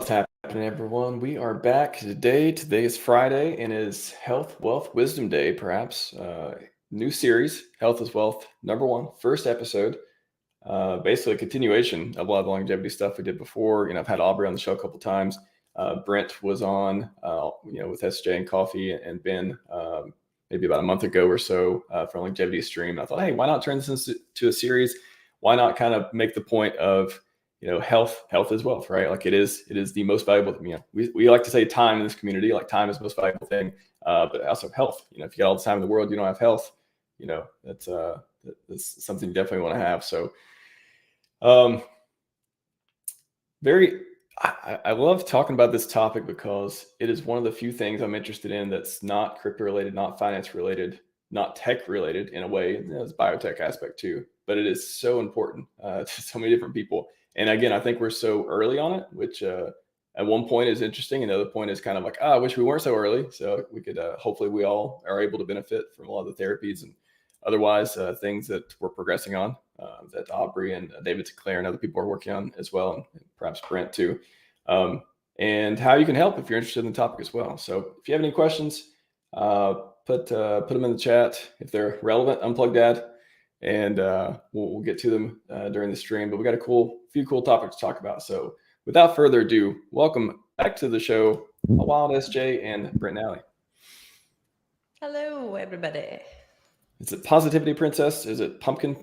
What's happening, everyone? We are back today. Today is Friday and is Health, Wealth, Wisdom Day, perhaps. New series, Health is Wealth, #1, first episode. Basically a continuation of a lot of the longevity stuff we did before. I've had Aubrey on the show a couple times. Brent was on, with SJ and Coffee and Ben maybe about a month ago or so for a longevity stream. I thought, hey, why not turn this into a series? Why not kind of make the point of health is wealth, right? Like it is the most valuable thing. We like to say time in this community, like time is the most valuable thing, but also health. If you got all the time in the world, you don't have health, that's something you definitely want to have. So, I love talking about this topic because it is one of the few things I'm interested in that's not crypto related, not finance related, not tech related in a way. There's biotech aspect too, but it is so important to so many different people. And again, I think we're so early on it, which at one point is interesting. And the other point is kind of like, I wish we weren't so early. So we could, hopefully we all are able to benefit from a lot of the therapies and otherwise things that we're progressing on that Aubrey and David Sinclair and other people are working on as well. And perhaps Brent too. And how you can help if you're interested in the topic as well. So if you have any questions, put them in the chat if they're relevant, unplug that. And we'll get to them during the stream, but we got a few cool topics to talk about. So without further ado, welcome back to the show, Wild SJ and Brent Nally. Hello, everybody. Is it Positivity Princess? Is it Pumpkin?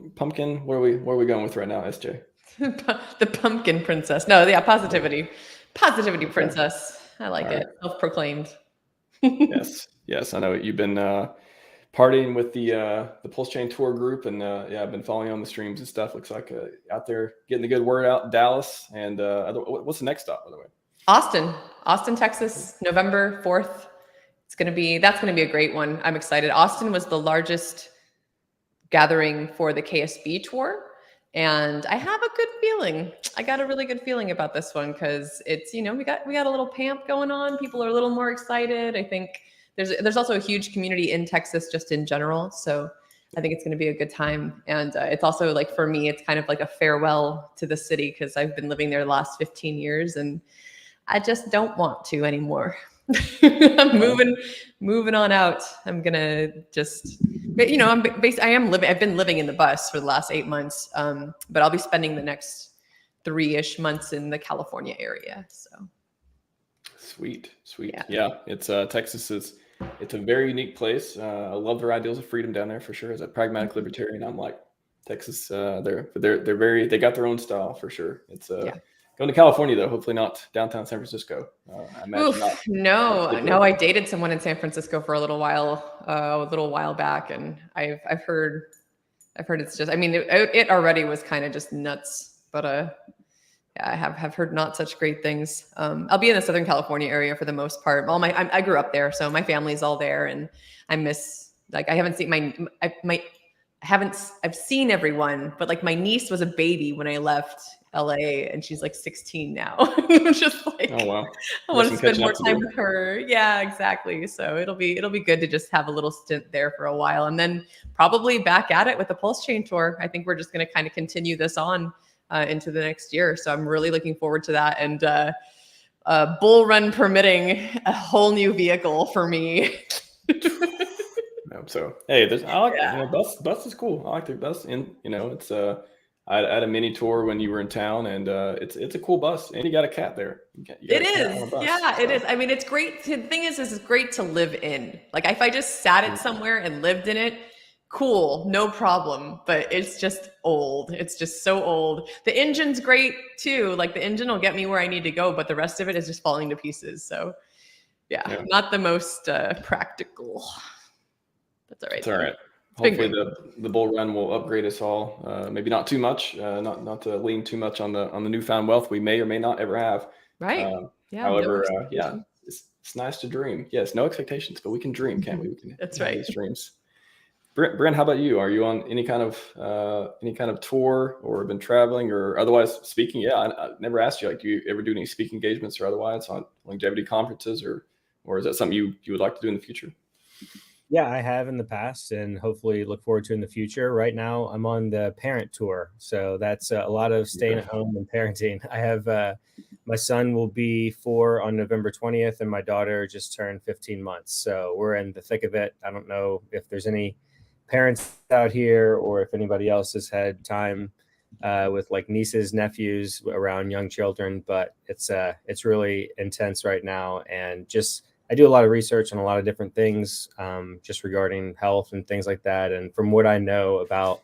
Where are we going with right now, SJ? The Pumpkin Princess. No, yeah, Positivity Princess. I like it. Right. Self-proclaimed. Yes. I know you've been partying with the PulseChain tour group, and I've been following on the streams and stuff. Looks like out there getting the good word out in Dallas. And what's the next stop, by the way? Austin, Texas, November 4th. That's gonna be a great one. I'm excited. Austin was the largest gathering for the KSB tour, and I have a good feeling. I got a really good feeling about this one because it's we got a little pamp going on. People are a little more excited. I think there's also a huge community in Texas just in general. So I think it's going to be a good time. And it's also like, for me, it's kind of like a farewell to the city because I've been living there the last 15 years and I just don't want to anymore. I'm moving on out. I'm going to just, I've been living in the bus for the last 8 months. But I'll be spending the next 3-ish months in the California area. So. Sweet. Yeah. It's Texas it's a very unique place. I love their ideals of freedom down there for sure. As a pragmatic libertarian, I'm like Texas. They got their own style for sure. It's going to California though. Hopefully not downtown San Francisco. I imagine No. I dated someone in San Francisco for a little while back, and I've heard it's just. I mean, it already was kind of just nuts, but I have heard not such great things. I'll be in the Southern California area for the most part. I grew up there, so my family's all there, and I miss, like, I haven't seen I've seen everyone, but like my niece was a baby when I left LA, and she's like 16 now. I'm just like, oh wow, I want to spend more time with her. Yeah, exactly. So it'll be good to just have a little stint there for a while, and then probably back at it with the PulseChain tour. I think we're just going to kind of continue this on into the next year. So I'm really looking forward to that. And bull run permitting, a whole new vehicle for me. So, hey, I like bus is cool. I like the bus, and it's I had a mini tour when you were in town, and it's a cool bus, and you got a cat there. You got It a cat on a is. bus. Yeah, it So, is. I mean, it's great. The thing is it's great to live in. Like if I just sat it somewhere and lived in it, cool, no problem. But it's just old. It's just so old. The engine's great too. Like the engine will get me where I need to go, but the rest of it is just falling to pieces. So yeah. Not the most practical. That's all right. it's all right. It's Hopefully the bull run will upgrade us all. Maybe not too much, not to lean too much on the newfound wealth we may or may not ever have. Right. However, it's nice to dream. Yes, no expectations, but we can dream, can't we? We can That's have right. these dreams. Brent, how about you? Are you on any kind of tour, or been traveling, or otherwise speaking? Yeah, I never asked you. Like, do you ever do any speaking engagements or otherwise on longevity conferences, or is that something you would like to do in the future? Yeah, I have in the past, and hopefully look forward to in the future. Right now, I'm on the parent tour, so that's a lot of staying at home and parenting. I have my son will be 4 on November 20th, and my daughter just turned 15 months. So we're in the thick of it. I don't know if there's any parents out here, or if anybody else has had time with like nieces, nephews around young children, but it's really intense right now, and just I do a lot of research on a lot of different things, just regarding health and things like that. And from what I know about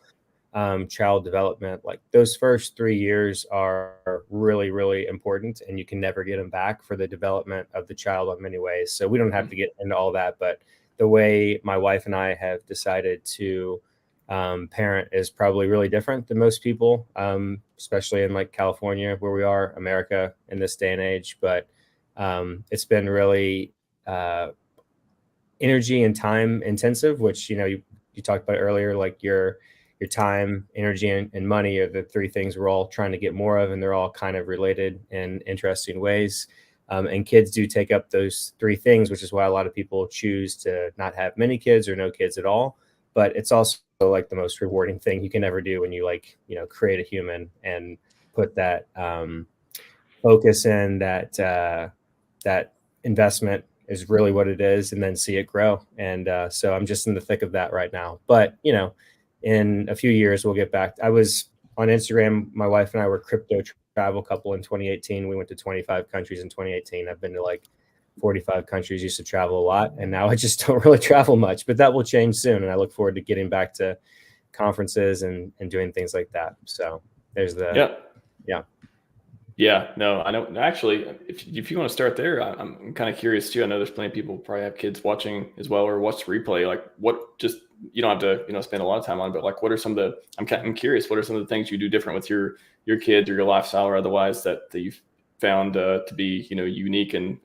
child development, like those first 3 years are really, really important, and you can never get them back for the development of the child in many ways. So we don't have to get into all that, but the way my wife and I have decided to parent is probably really different than most people, especially in like California, where we are, America in this day and age. But it's been really energy and time intensive, which you talked about earlier, like your time, energy, and money are the 3 things we're all trying to get more of, and they're all kind of related in interesting ways. And kids do take up those 3 things, which is why a lot of people choose to not have many kids or no kids at all. But it's also like the most rewarding thing you can ever do when you create a human and put that focus in that investment is really what it is, and then see it grow. And so I'm just in the thick of that right now. But in a few years we'll get back. I was on Instagram. My wife and I were crypto travel couple in 2018. We went to 25 countries in 2018. I've been to like 45 countries. Used to travel a lot, and now I just don't really travel much. But that will change soon, and I look forward to getting back to conferences and doing things like that. So there's the Yeah, no, I know. Actually, if you want to start there, I'm kind of curious too. I know there's plenty of people who probably have kids watching as well, or watch the replay. Like, what? Just you don't have to spend a lot of time on it, but like, what are some of the? I'm curious. What are some of the things you do different with your kids or your lifestyle or otherwise that you've found to be unique and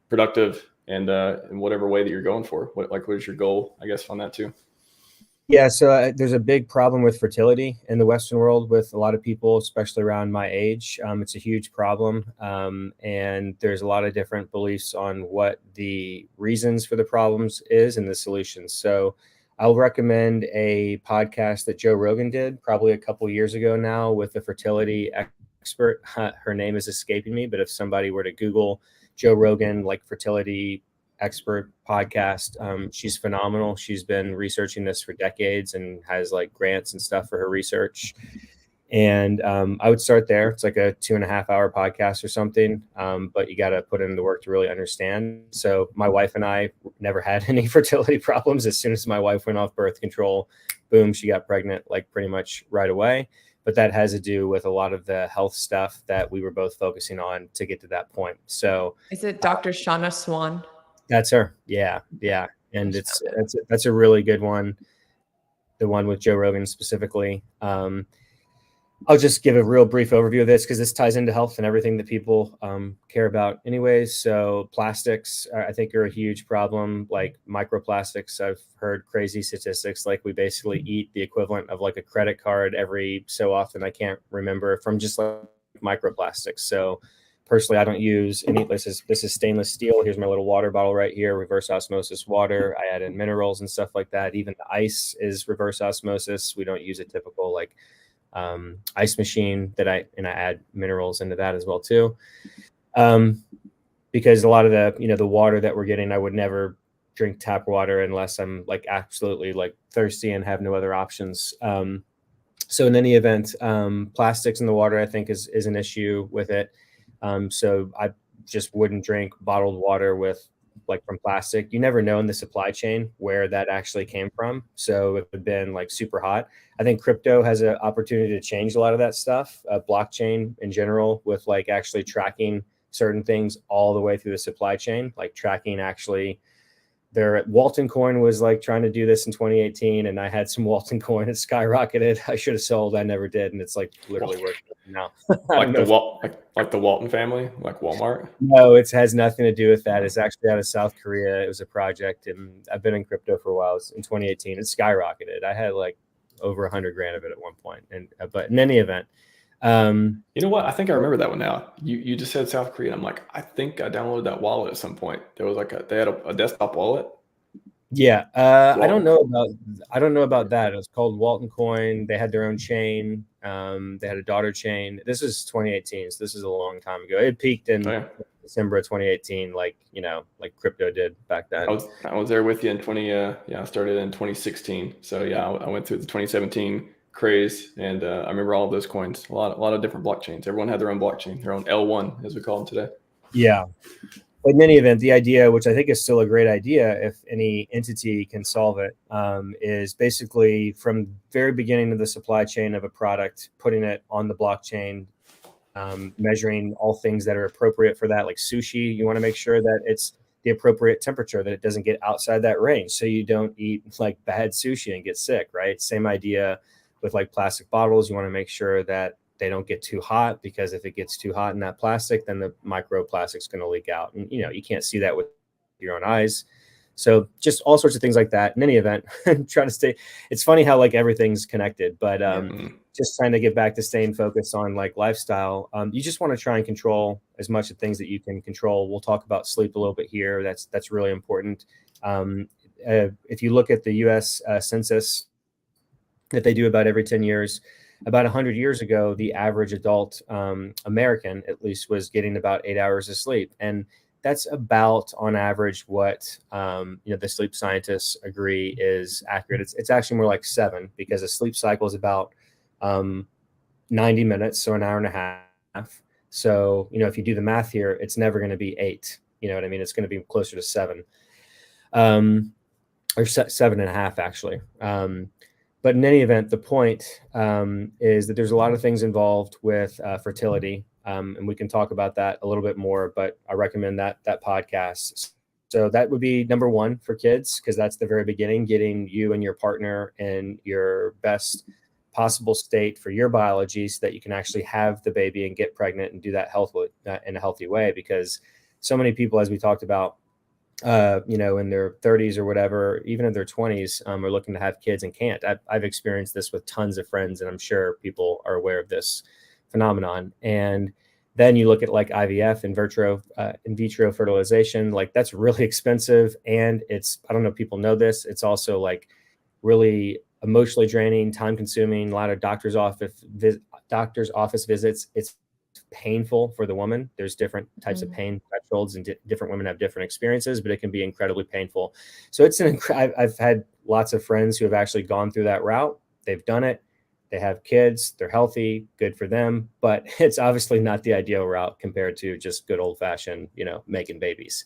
productive and in whatever way that you're going for? What is your goal? I guess on that too. Yeah, so there's a big problem with fertility in the Western world with a lot of people, especially around my age. It's a huge problem, and there's a lot of different beliefs on what the reasons for the problems is and the solutions. So I'll recommend a podcast that Joe Rogan did probably a couple years ago now with a fertility expert. Her name is escaping me, but if somebody were to Google Joe Rogan, like fertility expert podcast, she's phenomenal. She's been researching this for decades and has like grants and stuff for her research. And I would start there. It's like a 2.5-hour podcast or something, but you got to put in the work to really understand. So my wife and I never had any fertility problems. As soon as my wife went off birth control, boom, she got pregnant like pretty much right away. But that has to do with a lot of the health stuff that we were both focusing on to get to that point. So is it Dr. Shauna Swan? That's her. Yeah. And that's a really good one. The one with Joe Rogan specifically. I'll just give a real brief overview of this because this ties into health and everything that people care about anyways. So plastics, I think, are a huge problem. Like microplastics, I've heard crazy statistics. Like we basically eat the equivalent of like a credit card every so often. I can't remember, from just like microplastics. So personally, I don't use any. This is stainless steel. Here's my little water bottle right here, reverse osmosis water. I add in minerals and stuff like that. Even the ice is reverse osmosis. We don't use a typical like ice machine that I add minerals into that as well too. Because a lot of the water that we're getting, I would never drink tap water unless I'm like absolutely like thirsty and have no other options. So in any event, plastics in the water, I think is an issue with it. So I just wouldn't drink bottled water with like from plastic. You never know in the supply chain where that actually came from. So it would have been like super hot. I think crypto has an opportunity to change a lot of that stuff. Blockchain in general, with like actually tracking certain things all the way through the supply chain, like tracking actually there. Walton coin was like trying to do this in 2018, and I had some Walton coin. It skyrocketed. I should have sold. I never did, and it's like literally worth it now. Like the Walton family, like Walmart. No, it has nothing to do with that. It's actually out of South Korea. It was a project, and I've been in crypto for a while. It's in 2018, it skyrocketed. I had like over 100 grand of it at one point. And but in any event, you know what? I think I remember that one now. You just said South Korea. I'm like, I think I downloaded that wallet at some point. There was like they had a desktop wallet. Yeah, I don't know about that. It was called Walton Coin. They had their own chain. They had a daughter chain. This is 2018, so this is a long time ago. It peaked in December of 2018, like like crypto did back then. I was there with you in 20. I started in 2016. So yeah, I went through the 2017 craze, and I remember all of those coins. A lot of different blockchains. Everyone had their own blockchain, their own L1 as we call them today. Yeah. But in any event, the idea, which I think is still a great idea if any entity can solve it, is basically from very beginning of the supply chain of a product, putting it on the blockchain, measuring all things that are appropriate for that, like sushi. You want to make sure that it's the appropriate temperature, that it doesn't get outside that range, so you don't eat like bad sushi and get sick, right? Same idea with like plastic bottles. You want to make sure that they don't get too hot, because if it gets too hot in that plastic, then the microplastic's going to leak out. And, you can't see that with your own eyes. So just all sorts of things like that. In any event, try to stay. It's funny how like everything's connected, but just trying to get back to staying focused on like lifestyle. You just want to try and control as much of things that you can control. We'll talk about sleep a little bit here. That's really important. If you look at the U.S. Census that they do about every 10 years, about 100 years ago, the average adult American, at least, was getting about 8 hours of sleep. And that's about, on average, what the sleep scientists agree is accurate. It's actually more like 7, because a sleep cycle is about 90 minutes, so an hour and a half. So, if you do the math here, it's never going to be 8. You know what I mean? It's going to be closer to 7, or 7.5, actually. But in any event, the point is that there's a lot of things involved with fertility, and we can talk about that a little bit more, but I recommend that podcast. So that would be number 1 for kids, because that's the very beginning, getting you and your partner in your best possible state for your biology, so that you can actually have the baby and get pregnant and do that in a healthy way. Because so many people, as we talked about, in their 30s or whatever, even in their 20s, are looking to have kids and can't. I've experienced this with tons of friends, and I'm sure people are aware of this phenomenon. And then you look at like IVF, in vitro fertilization, like that's really expensive. And I don't know if people know this, it's also like really emotionally draining, time consuming, a lot of doctor's office visits. It's painful for the woman. There's different types of pain thresholds, and different women have different experiences, but it can be incredibly painful. So I've had lots of friends who have actually gone through that route. They've done it. They have kids. They're healthy. Good for them. But it's obviously not the ideal route compared to just good old fashioned, making babies.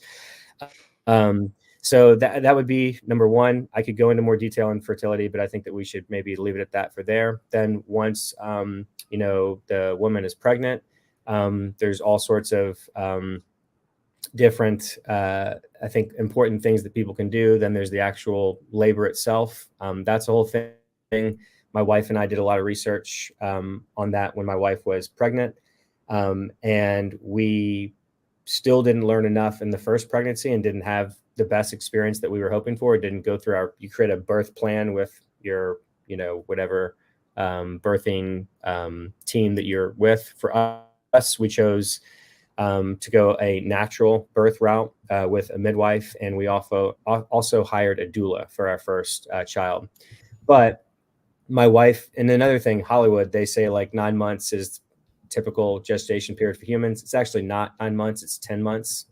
So that would be number 1. I could go into more detail on fertility, but I think that we should maybe leave it at that for there. Then once, the woman is pregnant, there's all sorts of different, I think, important things that people can do. Then there's the actual labor itself. That's a whole thing. My wife and I did a lot of research on that when my wife was pregnant. And we still didn't learn enough in the first pregnancy, and didn't have the best experience that we were hoping for. It didn't go through you create a birth plan with your, whatever birthing team that you're with. For us, we chose to go a natural birth route with a midwife, and we also hired a doula for our first child. But my wife, and another thing, Hollywood, they say like 9 months is typical gestation period for humans. It's actually not 9 months, it's 10 months,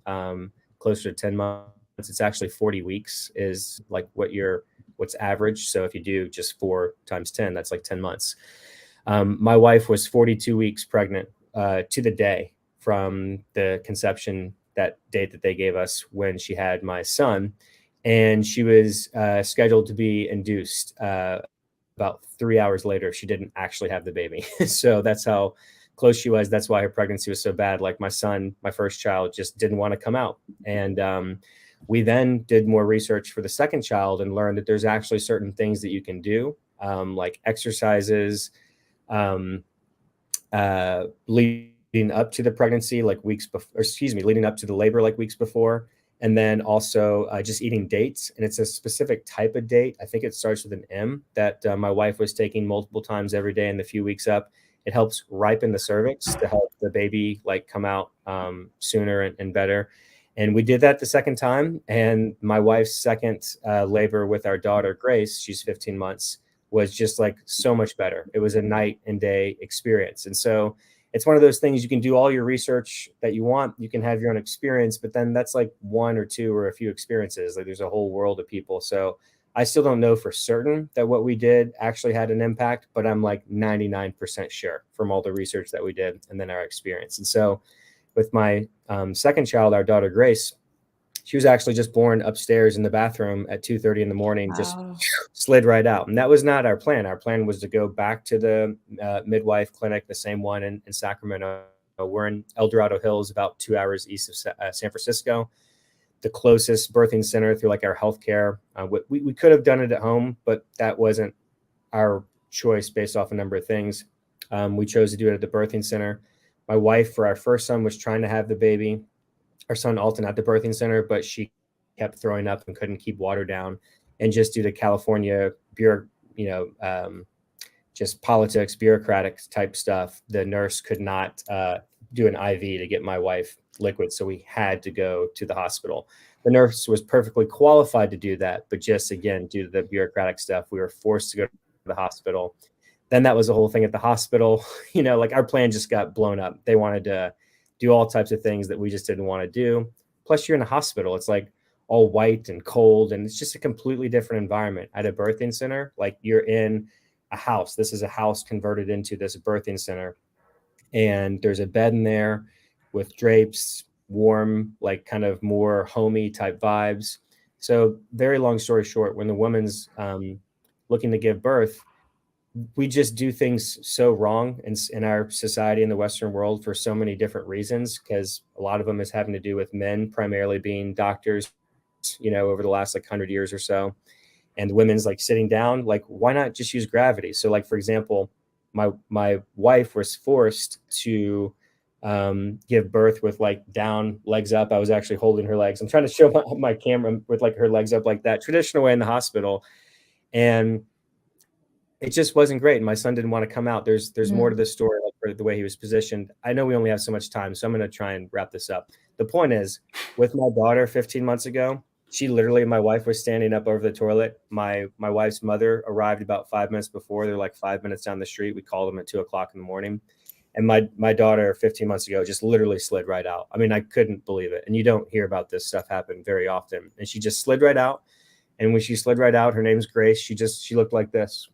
closer to 10 months. It's actually 40 weeks is like what your what's average. So if you do just 4 times 10, that's like 10 months. My wife was 42 weeks pregnant to the day from the conception, that date that they gave us when she had my son. And she was scheduled to be induced about 3 hours later. She didn't actually have the baby. So that's how close she was. That's why her pregnancy was so bad. Like my son, my first child, just didn't want to come out. And we then did more research for the second child and learned that there's actually certain things that you can do, like exercises, leading up to the pregnancy, like weeks before, leading up to the labor, like weeks before. And then also just eating dates. And it's a specific type of date. I think it starts with an M that my wife was taking multiple times every day in the few weeks up. It helps ripen the cervix to help the baby like come out sooner and better. And we did that the second time. And my wife's second labor with our daughter, Grace, she's 15 months, was just like so much better. It was a night and day experience. And so it's one of those things, you can do all your research that you want, you can have your own experience, but then that's like one or two or a few experiences. Like there's a whole world of people. So I still don't know for certain that what we did actually had an impact, but I'm like 99% sure from all the research that we did and then our experience. And so with my second child, our daughter Grace, she was actually just born upstairs in the bathroom at 2:30 in the morning, just slid right out. And that was not our plan. Our plan was to go back to the midwife clinic, the same one in Sacramento. We're in El Dorado Hills, about 2 hours east of San Francisco, the closest birthing center through like our healthcare. We could have done it at home, but that wasn't our choice based off a number of things. We chose to do it at the birthing center. My wife, for our first son, was trying to have the baby, our son Alton, at the birthing center, but she kept throwing up and couldn't keep water down. And just due to California just politics, bureaucratic type stuff, the nurse could not do an IV to get my wife liquid. So we had to go to the hospital. The nurse was perfectly qualified to do that, but just again, due to the bureaucratic stuff, we were forced to go to the hospital. Then that was the whole thing at the hospital. Like our plan just got blown up. They wanted to do all types of things that we just didn't want to do. Plus you're in a hospital. It's like all white and cold, and it's just a completely different environment. At a birthing center, like you're in a house. This is a house converted into this birthing center. And there's a bed in there with drapes, warm, like kind of more homey type vibes. So very long story short, when the woman's looking to give birth, we just do things so wrong in our society in the Western world for so many different reasons, because a lot of them is having to do with men primarily being doctors, over the last like 100 years or so. And the women's like sitting down, like, why not just use gravity? So like, for example, my wife was forced to give birth with like down, legs up. I was actually holding her legs. I'm trying to show my camera with like her legs up like that, traditional way in the hospital. And it just wasn't great. And my son didn't want to come out. There's more to the story, like for the way he was positioned. I know we only have so much time, so I'm going to try and wrap this up. The point is, with my daughter 15 months ago, my wife was standing up over the toilet. My wife's mother arrived about 5 minutes before. They're like 5 minutes down the street. We called them at 2:00 in the morning. And my daughter 15 months ago just literally slid right out. I mean, I couldn't believe it. And you don't hear about this stuff happen very often. And she just slid right out. And when she slid right out, her name's Grace. She looked like this.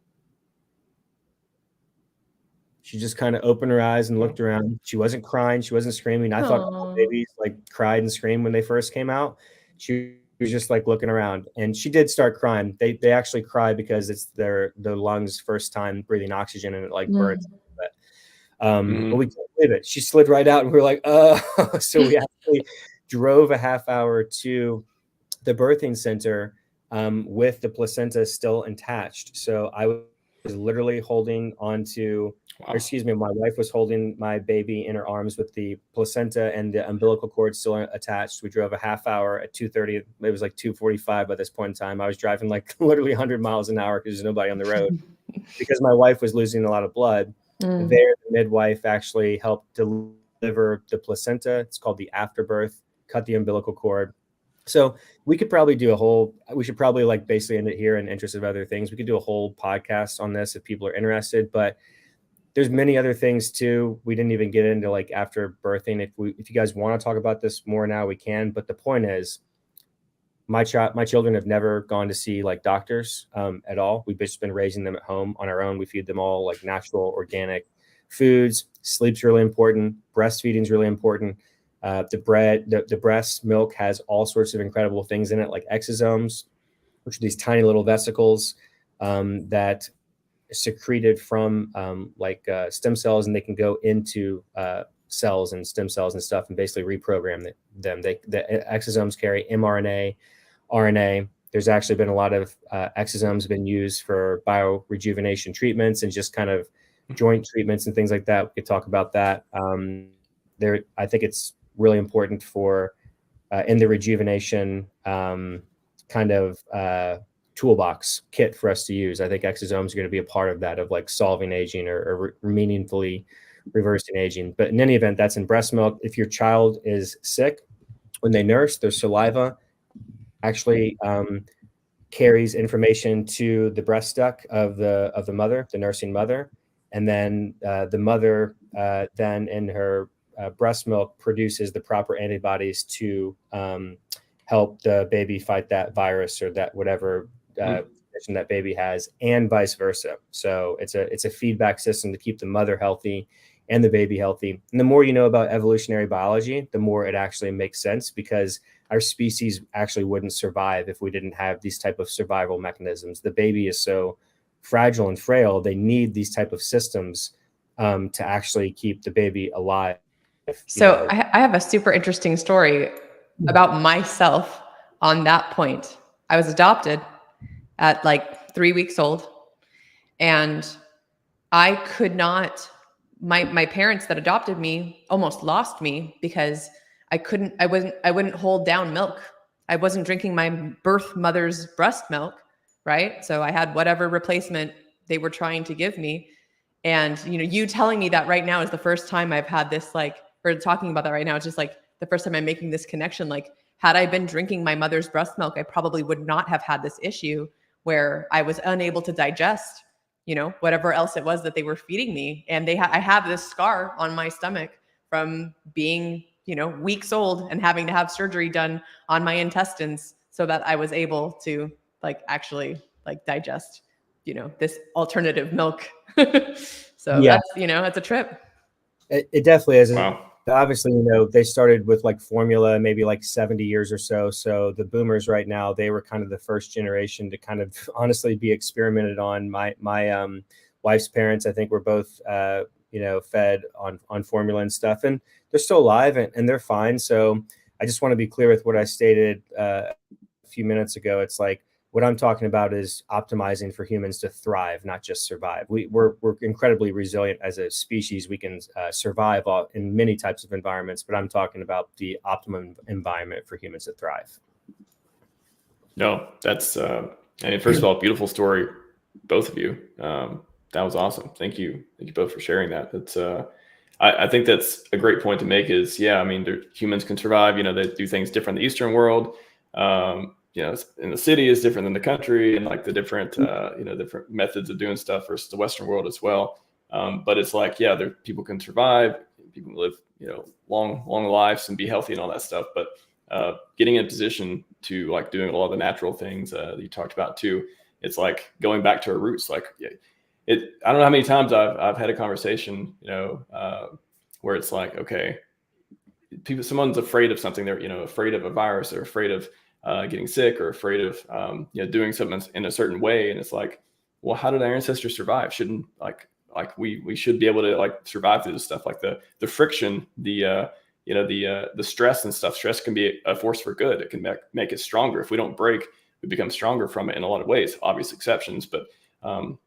She just kind of opened her eyes and looked around. She wasn't crying. She wasn't screaming. I thought all babies like cried and screamed when they first came out. She was just like looking around, and she did start crying. They actually cry because it's their lungs' first time breathing oxygen, and it like burns. But we couldn't believe it. She slid right out, and we were like, oh. So we actually drove a half hour to the birthing center with the placenta still attached. So I was literally holding onto, my wife was holding my baby in her arms with the placenta and the umbilical cord still attached. We drove a half hour at 2:30. It was like 2:45 by this point in time. I was driving like literally 100 miles an hour because there's nobody on the road because my wife was losing a lot of blood. There, the midwife actually helped deliver the placenta. It's called the Afterbirth, cut the umbilical cord. So we should probably like basically end it here in the interest of other things. We could do a whole podcast on this if people are interested, but there's many other things too. We didn't even get into like after birthing. If you guys want to talk about this more now, we can. But the point is, my children have never gone to see like doctors at all. We've just been raising them at home on our own. We feed them all like natural, organic foods. Sleep's really important. Breastfeeding is really important. The breast milk has all sorts of incredible things in it, like exosomes, which are these tiny little vesicles that secreted from stem cells, and they can go into cells and stem cells and stuff and basically reprogram them. The exosomes carry mRNA, RNA. There's actually been a lot of exosomes been used for biorejuvenation treatments and just kind of joint treatments and things like that. We could talk about that. I think it's really important for in the rejuvenation kind of toolbox kit for us to use. I think exosomes are going to be a part of that, of like solving aging or meaningfully reversing aging. But in any event, that's in breast milk. If your child is sick, when they nurse, their saliva actually carries information to the breast duct of the mother, the nursing mother, and then the mother then in her breast milk produces the proper antibodies to help the baby fight that virus or that whatever condition that baby has, and vice versa. So it's a feedback system to keep the mother healthy and the baby healthy. And the more you know about evolutionary biology, the more it actually makes sense, because our species actually wouldn't survive if we didn't have these type of survival mechanisms. The baby is so fragile and frail. They need these type of systems to actually keep the baby alive. So I have a super interesting story about myself on that point. I was adopted at like 3 weeks old, and I could not, my parents that adopted me almost lost me because I wouldn't hold down milk. I wasn't drinking my birth mother's breast milk, right? So I had whatever replacement they were trying to give me. And, you telling me that right now is the first time I've had this, or talking about that right now, it's just like the first time I'm making this connection. Like, had I been drinking my mother's breast milk, I probably would not have had this issue where I was unable to digest, whatever else it was that they were feeding me. And I have this scar on my stomach from being, weeks old and having to have surgery done on my intestines so that I was able to actually digest, this alternative milk. So yeah, that's a trip. It definitely is. Wow. Obviously, they started with formula maybe 70 years or so. So the boomers right now, they were kind of the first generation to kind of honestly be experimented on. My wife's parents, I think, were both fed on formula and stuff, and they're still alive and they're fine. So I just want to be clear with what I stated a few minutes ago. It's like, what I'm talking about is optimizing for humans to thrive, not just survive. We're incredibly resilient as a species. We can survive in many types of environments, but I'm talking about the optimum environment for humans to thrive. No, that's, first of all, beautiful story, both of you. That was awesome. Thank you. Thank you both for sharing that. That's, I think that's a great point to make is, humans can survive, they do things different in the Eastern world. In the city is different than the country, and the different, different methods of doing stuff versus the Western world as well. But it's people can survive, people can live, long lives and be healthy and all that stuff. But getting in a position to doing a lot of the natural things that you talked about too, it's going back to our roots. I don't know how many times I've had a conversation, where it's okay, someone's afraid of something. They're, afraid of a virus, or afraid of getting sick, or afraid of doing something in a certain way. And it's well, how did our ancestors survive? Shouldn't we should be able to survive through this stuff, the friction, the stress and stuff. Stress can be a force for good. It can make us stronger. If we don't break, we become stronger from it in a lot of ways. Obvious exceptions, but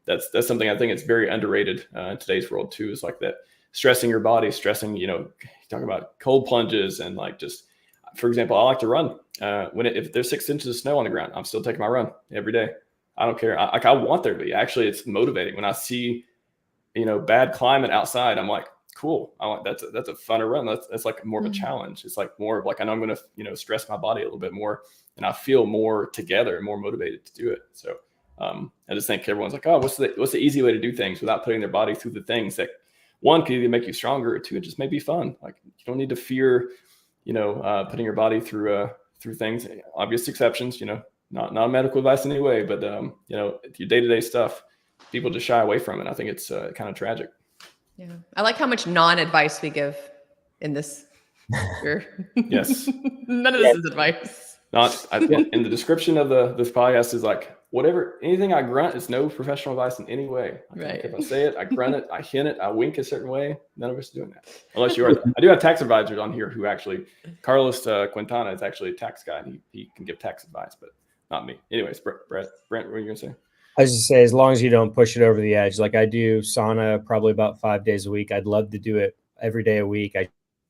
that's something I think it's very underrated in today's world too. Is that stressing your body, stressing, talking about cold plunges and just, for example, I like to run. If there's 6 inches of snow on the ground, I'm still taking my run every day. I don't care. I want there to be. Actually, it's motivating when I see, bad climate outside. I'm cool. That's a funner run. That's more of a challenge. It's more of I know I'm going to, stress my body a little bit more, and I feel more together and more motivated to do it. So I just think everyone's oh, what's the easy way to do things without putting their body through the things that, one, could either make you stronger, or two, it just may be fun. You don't need to fear, putting your body through through things, obvious exceptions, not medical advice in any way, but your day-to-day stuff, people just shy away from it. I think it's kind of tragic. Yeah. I like how much non-advice we give in this. Yes. None of this is advice. In the description of this podcast is like, anything I grunt is no professional advice in any way. Right. If I say it, I grunt it, I hint it, I wink a certain way. None of us are doing that. Unless you are. I do have tax advisors on here who actually, Carlos Quintana is actually a tax guy, and he can give tax advice, but not me. Anyways, Brent, what are you going to say? I was just say, as long as you don't push it over the edge, like I do sauna probably about 5 days a week. I'd love to do it every day a week. I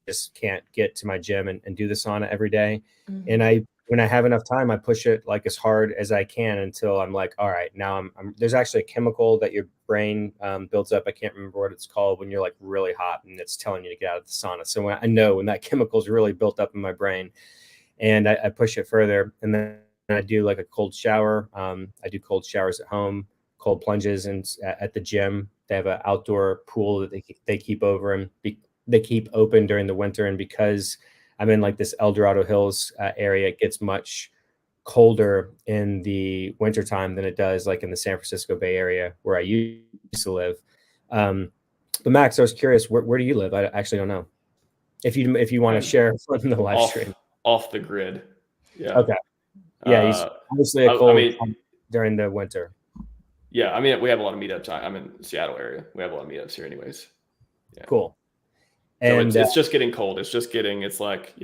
just can't get to my gym and do the sauna every day. Mm-hmm. And when I have enough time, I push it like as hard as I can until I'm like, all right, now there's actually a chemical that your brain builds up. I can't remember what it's called when you're like really hot and it's telling you to get out of the sauna. So when that chemical is really built up in my brain, and I push it further, and then I do like a cold shower. I do cold showers at home, cold plunges, and at the gym they have an outdoor pool that they keep over and they keep open during the winter. And because I'm in like this El Dorado Hills area, it gets much colder in the wintertime than it does like in the San Francisco Bay Area where I used to live. But Max, I was curious, where do you live? I actually don't know. If you want to share from the live stream. Off the grid. Yeah. Okay. Yeah, he's obviously a cold during the winter. Yeah, I mean, we have a lot of meetups. I'm in the Seattle area. We have a lot of meetups here anyways. Yeah. Cool. And so it's just getting cold. It's like,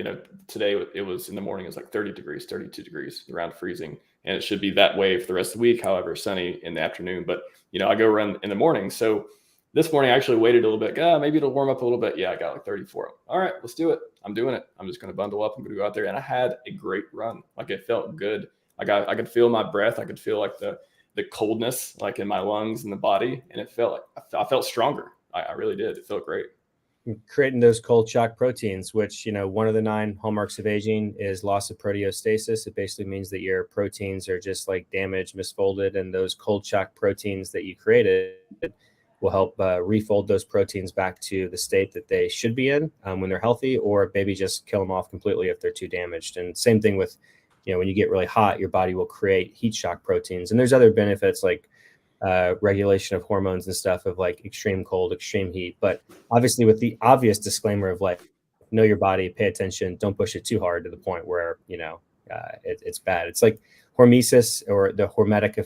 today it was in the morning, it's like 30 degrees, 32 degrees, around freezing. And it should be that way for the rest of the week. However, sunny in the afternoon. But, I go run in the morning. So this morning I actually waited a little bit. Maybe it'll warm up a little bit. Yeah, I got like 34. All right, let's do it. I'm doing it. I'm just going to bundle up. I'm going to go out there. And I had a great run. Like it felt good. I could feel my breath. I could feel like the coldness, like in my lungs and the body. And it felt like I felt stronger. I really did. It felt great. Creating those cold shock proteins, which, one of the 9 hallmarks of aging is loss of proteostasis. It basically means that your proteins are just like damaged, misfolded, and those cold shock proteins that you created will help refold those proteins back to the state that they should be in when they're healthy, or maybe just kill them off completely if they're too damaged. And same thing with, when you get really hot, your body will create heat shock proteins. And there's other benefits like regulation of hormones and stuff of like extreme cold, extreme heat. But obviously with the obvious disclaimer of like, know your body, pay attention, don't push it too hard to the point where, it's bad. It's like hormesis, or the hormetic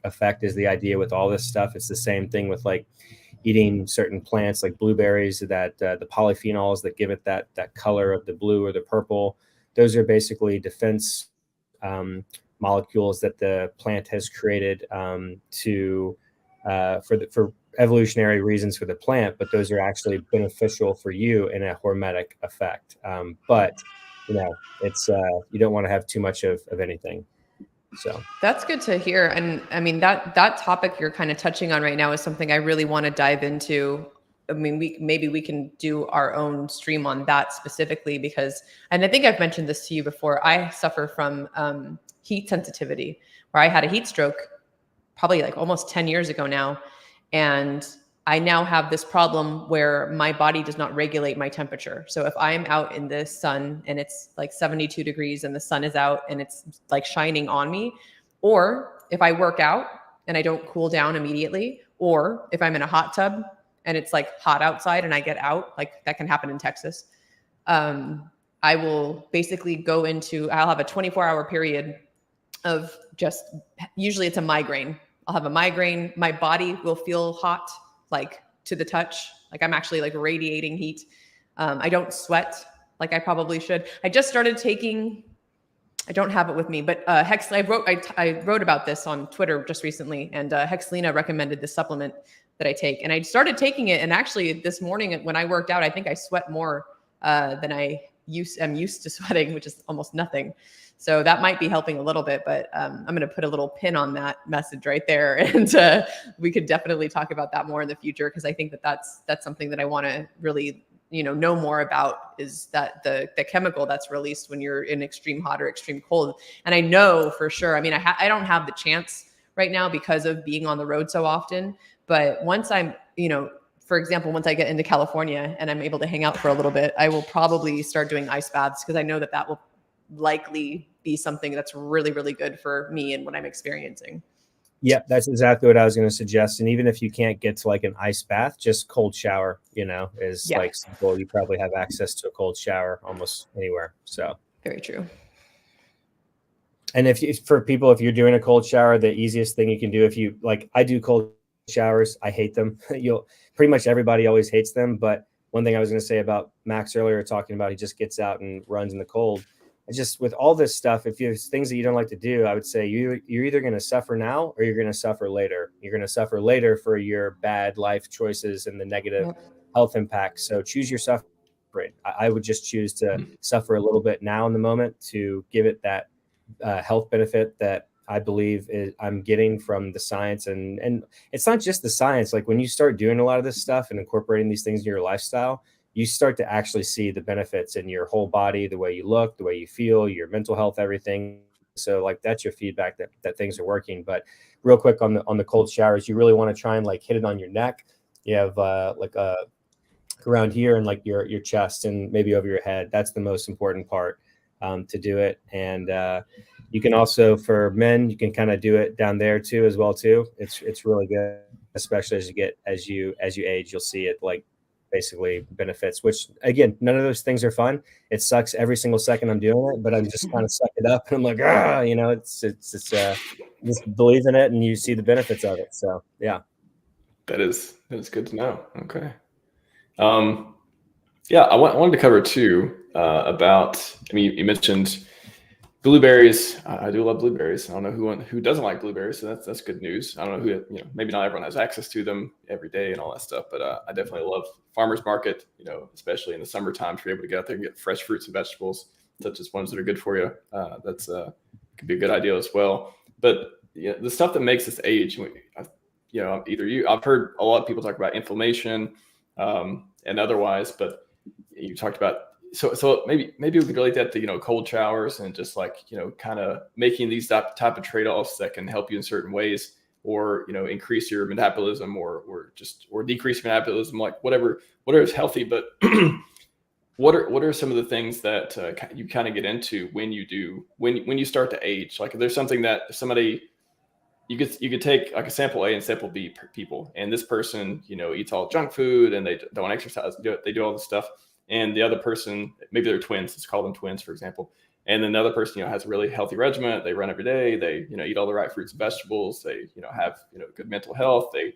effect is the idea with all this stuff. It's the same thing with like eating certain plants like blueberries, that the polyphenols that give it that color of the blue or the purple. Those are basically defense molecules that the plant has created for evolutionary reasons for the plant, but those are actually beneficial for you in a hormetic effect. But it's you don't want to have too much of anything. So that's good to hear. And I mean, that topic you're kind of touching on right now is something I really want to dive into. I mean, we can do our own stream on that specifically and I think I've mentioned this to you before. I suffer from heat sensitivity, where I had a heat stroke probably like almost 10 years ago now. And I now have this problem where my body does not regulate my temperature. So if I am out in the sun and it's like 72 degrees and the sun is out and it's like shining on me, or if I work out and I don't cool down immediately, or if I'm in a hot tub and it's like hot outside and I get out, like that can happen in Texas. I will basically I'll have a 24-hour period of usually it's a migraine. I'll have a migraine. My body will feel hot, like to the touch, like I'm actually like radiating heat. I don't sweat like I probably should. I just started taking, I don't have it with me, but I wrote about this on Twitter just recently, and Hexlina recommended this supplement that I take, and I started taking it. And actually this morning when I worked out, I think I sweat more than am used to sweating, which is almost nothing. So that might be helping a little bit, but I'm going to put a little pin on that message right there. And we could definitely talk about that more in the future, because I think that's something that I want to really, know more about, is that the chemical that's released when you're in extreme hot or extreme cold. And I know for sure, I mean, I don't have the chance right now because of being on the road so often, but once I'm, for example, once I get into California and I'm able to hang out for a little bit, I will probably start doing ice baths, because I know that will likely be something that's really, really good for me and what I'm experiencing. Yeah, that's exactly what I was going to suggest. And even if you can't get to like an ice bath, just cold shower, is like simple. You probably have access to a cold shower almost anywhere. So very true. And if you're doing a cold shower, the easiest thing you can do, if you like, I do cold showers. I hate them. Pretty much everybody always hates them. But one thing I was going to say about Max earlier, talking about he just gets out and runs in the cold. Just with all this stuff, if you have things that you don't like to do, I would say you're either going to suffer now or you're going to suffer later. You're going to suffer later for your bad life choices and the negative health impacts. So choose your suffering. I would just choose to suffer a little bit now in the moment to give it that health benefit that I believe I'm getting from the science. And it's not just the science. Like when you start doing a lot of this stuff and incorporating these things in your lifestyle, you start to actually see the benefits in your whole body, the way you look, the way you feel, your mental health, everything. So like that's your feedback that things are working. But real quick on the cold showers, you really want to try and like hit it on your neck. You have around here and like your chest and maybe over your head. That's the most important part to do it. And you can also, for men, you can kind of do it down there too as well too. It's really good, especially as you age, you'll see it like basically benefits, which again, none of those things are fun. It sucks every single second I'm doing it, but I'm just kind of suck it up and I'm like, it's just believe in it and you see the benefits of it. So yeah. That is good to know. Okay. Yeah, I wanted to cover too about, you mentioned blueberries. I do love blueberries. I don't know who doesn't like blueberries, so that's good news. I don't know who, maybe not everyone has access to them every day and all that stuff, but I definitely love farmers market, especially in the summertime, to be able to get out there and get fresh fruits and vegetables, such as ones that are good for you. That's could be a good idea as well. But the stuff that makes us age, I've heard a lot of people talk about inflammation and otherwise, but you talked about, so maybe we could relate that to, cold showers and just like, kind of making these type of trade-offs that can help you in certain ways, or, increase your metabolism or decrease metabolism, like whatever is healthy. But what are some of the things that you kind of get into when you start to age? Like if there's something that somebody, you could take like a sample A and sample B people, and this person, eats all junk food and they don't exercise, they do all this stuff. And the other person, maybe they're twins, let's call them twins, for example. And then the other person, has a really healthy regimen. They run every day. They, eat all the right fruits and vegetables. They, have, good mental health. They,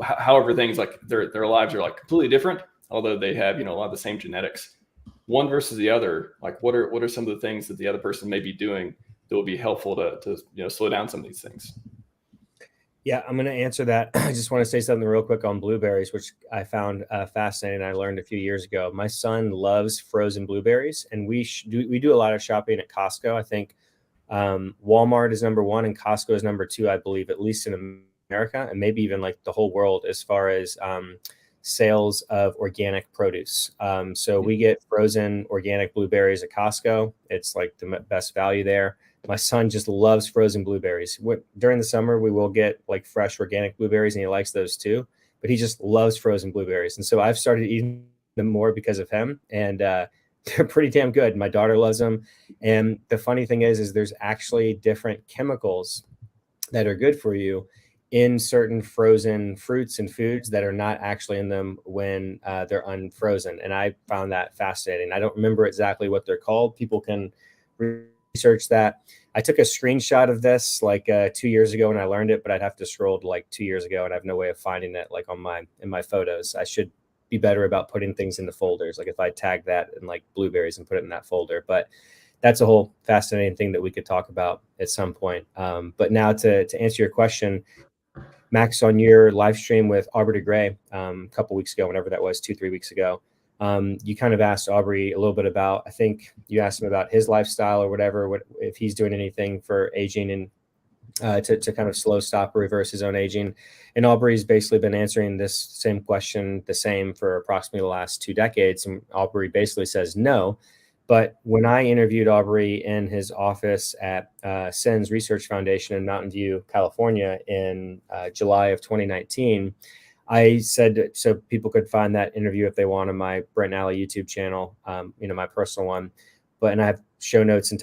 however, things like their lives are like completely different, although they have, a lot of the same genetics. One versus the other, like what are some of the things that the other person may be doing that will be helpful to slow down some of these things? Yeah, I'm going to answer that. I just want to say something real quick on blueberries, which I found fascinating. I learned a few years ago. My son loves frozen blueberries, and we do a lot of shopping at Costco. I think Walmart is number one and Costco is number two, I believe, at least in America, and maybe even like the whole world as far as sales of organic produce. So we get frozen organic blueberries at Costco. It's like the best value there. My son just loves frozen blueberries. During the summer, we will get like fresh organic blueberries, and he likes those too. But he just loves frozen blueberries, and so I've started eating them more because of him. And they're pretty damn good. My daughter loves them. And the funny thing is there's actually different chemicals that are good for you in certain frozen fruits and foods that are not actually in them when they're unfrozen. And I found that fascinating. I don't remember exactly what they're called. People can research that. I took a screenshot of this like 2 years ago when I learned it, but I'd have to scroll to like 2 years ago and I have no way of finding it like in my photos. I should be better about putting things into folders. Like if I tag that in like blueberries and put it in that folder, but that's a whole fascinating thing that we could talk about at some point. But now to answer your question, Max, on your live stream with Aubrey de Grey a couple weeks ago, whenever that was, 2-3 weeks ago, you kind of asked Aubrey a little bit about, I think you asked him about his lifestyle or whatever, if he's doing anything for aging and to kind of slow, stop, or reverse his own aging. And Aubrey's basically been answering this same question the same for approximately the last 2 decades. And Aubrey basically says no. But when I interviewed Aubrey in his office at SENS Research Foundation in Mountain View, California in July of 2019, I said, so people could find that interview if they want on my Brent Alley YouTube channel, my personal one. and I have show notes and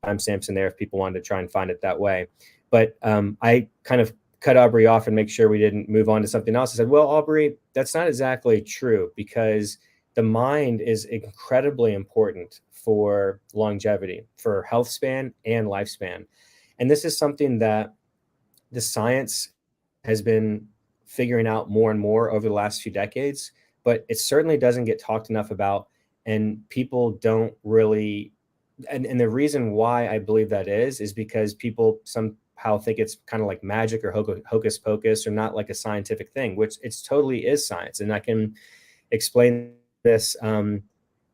timestamps in there if people wanted to try and find it that way. But I kind of cut Aubrey off and make sure we didn't move on to something else. I said, well, Aubrey, that's not exactly true, because the mind is incredibly important for longevity, for health span and lifespan. And this is something that the science has been figuring out more and more over the last few decades, but it certainly doesn't get talked enough about, and people don't really, and the reason why I believe that is because people somehow think it's kind of like magic or hocus pocus, or not like a scientific thing, which it's totally is science. And I can explain this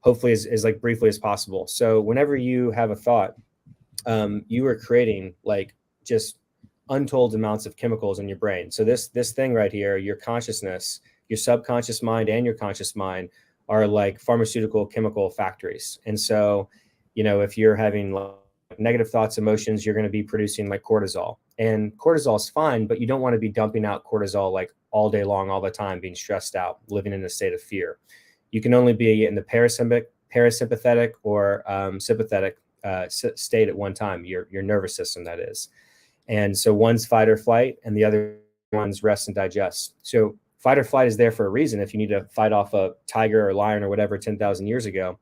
hopefully as like briefly as possible. So whenever you have a thought, you are creating like just untold amounts of chemicals in your brain. So this thing right here, your consciousness, your subconscious mind and your conscious mind are like pharmaceutical chemical factories. And so, you know, if you're having like negative thoughts, emotions, you're going to be producing like cortisol. And cortisol is fine, but you don't want to be dumping out cortisol like all day long, all the time, being stressed out, living in a state of fear. You can only be in the parasympathetic or sympathetic state at one time, your nervous system, that is. And so one's fight or flight and the other one's rest and digest. So fight or flight is there for a reason if you need to fight off a tiger or lion or whatever 10,000 years ago,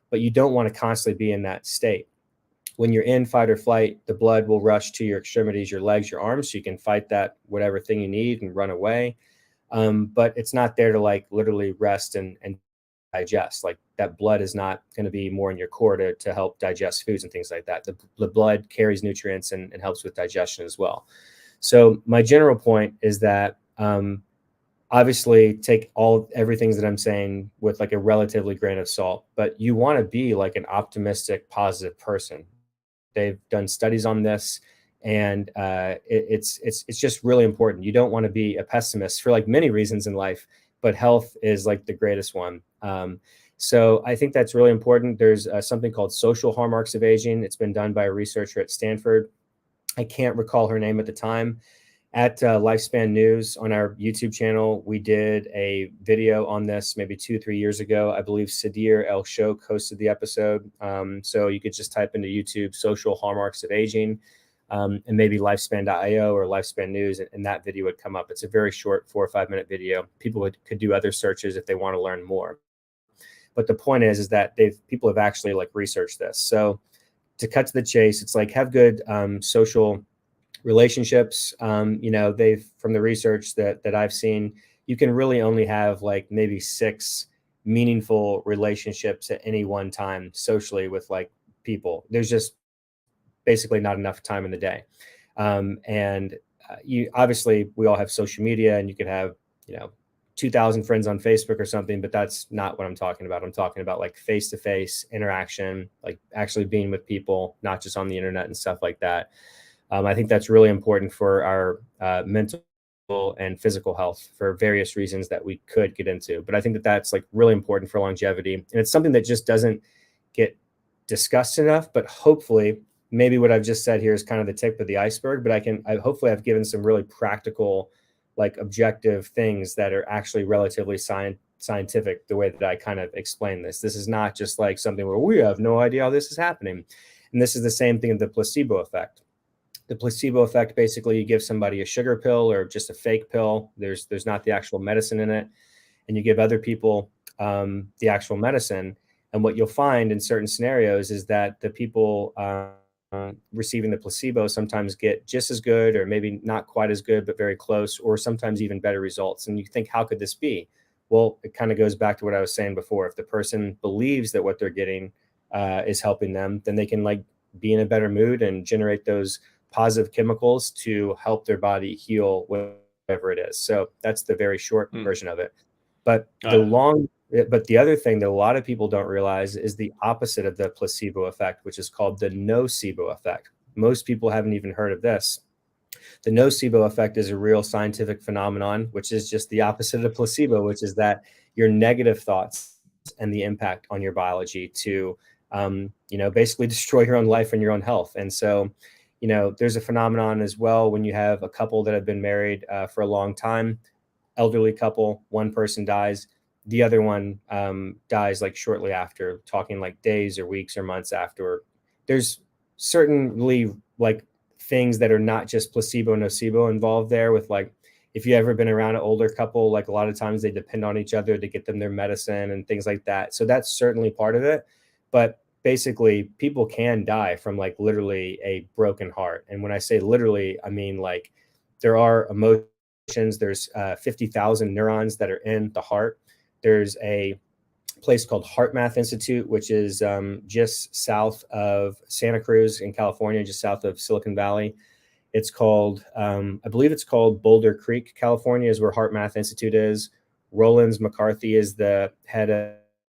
but you don't want to constantly be in that state. When you're in fight or flight, the blood will rush to your extremities, your legs, your arms, so you can fight that whatever thing you need and run away. But it's not there to like literally rest and digest. Like that blood is not going to be more in your core to help digest foods and things like that. The blood carries nutrients and helps with digestion as well. So my general point is that obviously take everything that I'm saying with like a relatively grain of salt, but you want to be like an optimistic, positive person. They've done studies on this, and it's just really important. You don't want to be a pessimist for like many reasons in life, but health is like the greatest one. So I think that's really important. There's something called social hallmarks of aging. It's been done by a researcher at Stanford. I can't recall her name at the time. At Lifespan News on our YouTube channel, we did a video on this maybe 2-3 years ago. I believe Sadir El Shouk hosted the episode. So you could just type into YouTube social hallmarks of aging, and maybe lifespan.io or Lifespan News, and that video would come up. It's a very short 4 or 5 minute video. People could do other searches if they want to learn more. But the point is that people have actually like researched this. So to cut to the chase, it's like have good social relationships. You know, from the research that I've seen, you can really only have like maybe 6 meaningful relationships at any one time socially with like people. There's just basically not enough time in the day. You obviously, we all have social media, and you could have, you know, 2,000 friends on Facebook or something, but that's not what I'm talking about. I'm talking about like face-to-face interaction, like actually being with people, not just on the internet and stuff like that. I think that's really important for our mental and physical health for various reasons that we could get into. But I think that that's like really important for longevity. And it's something that just doesn't get discussed enough, but hopefully maybe what I've just said here is kind of the tip of the iceberg, but hopefully I've given some really practical, like objective things that are actually relatively scientific, the way that I kind of explain this. This is not just like something where we have no idea how this is happening. And this is the same thing in the placebo effect. The placebo effect, basically you give somebody a sugar pill or just a fake pill. There's not the actual medicine in it. And you give other people the actual medicine. And what you'll find in certain scenarios is that the people receiving the placebo sometimes get just as good, or maybe not quite as good, but very close, or sometimes even better results. And you think, how could this be? Well, it kind of goes back to what I was saying before. If the person believes that what they're getting is helping them, then they can like be in a better mood and generate those positive chemicals to help their body heal whatever it is. So that's the very short version of it. But the other thing that a lot of people don't realize is the opposite of the placebo effect, which is called the nocebo effect. Most people haven't even heard of this. The nocebo effect is a real scientific phenomenon, which is just the opposite of placebo, which is that your negative thoughts and the impact on your biology to, basically destroy your own life and your own health. And so, there's a phenomenon as well when you have a couple that have been married for a long time, elderly couple, one person dies. the other one dies like shortly after, talking like days or weeks or months after. There's certainly like things that are not just placebo nocebo involved there with like, if you've ever been around an older couple, like a lot of times they depend on each other to get them their medicine and things like that. So that's certainly part of it. But basically people can die from like literally a broken heart. And when I say literally, I mean like there are emotions, there's 50,000 neurons that are in the heart. There's a place called HeartMath Institute, which is just south of Santa Cruz in California, just south of Silicon Valley. It's called, I believe it's called Boulder Creek, California is where HeartMath Institute is. Rollins McCarthy is the head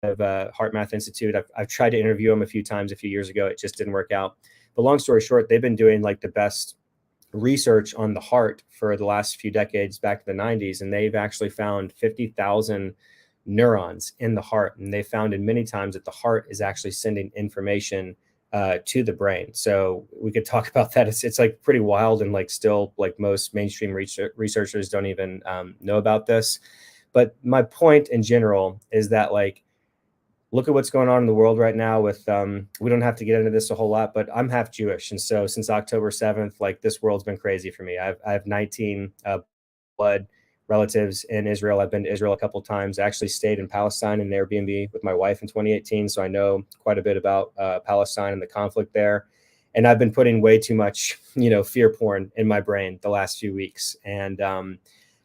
of HeartMath Institute. I've tried to interview him a few times a few years ago. It just didn't work out. But long story short, they've been doing like the best research on the heart for the last few decades back to the 90s. And they've actually found 50,000 neurons in the heart. And they found in many times that the heart is actually sending information to the brain. So we could talk about that. It's like pretty wild, and like still like most mainstream researchers don't even know about this. But my point in general is that like, look at what's going on in the world right now with, we don't have to get into this a whole lot, but I'm half Jewish. And so since October 7th, like this world's been crazy for me. I have 19 blood relatives in Israel. I've been to Israel a couple of times. I actually stayed in Palestine in an Airbnb with my wife in 2018. So I know quite a bit about Palestine and the conflict there. And I've been putting way too much, fear porn in my brain the last few weeks. And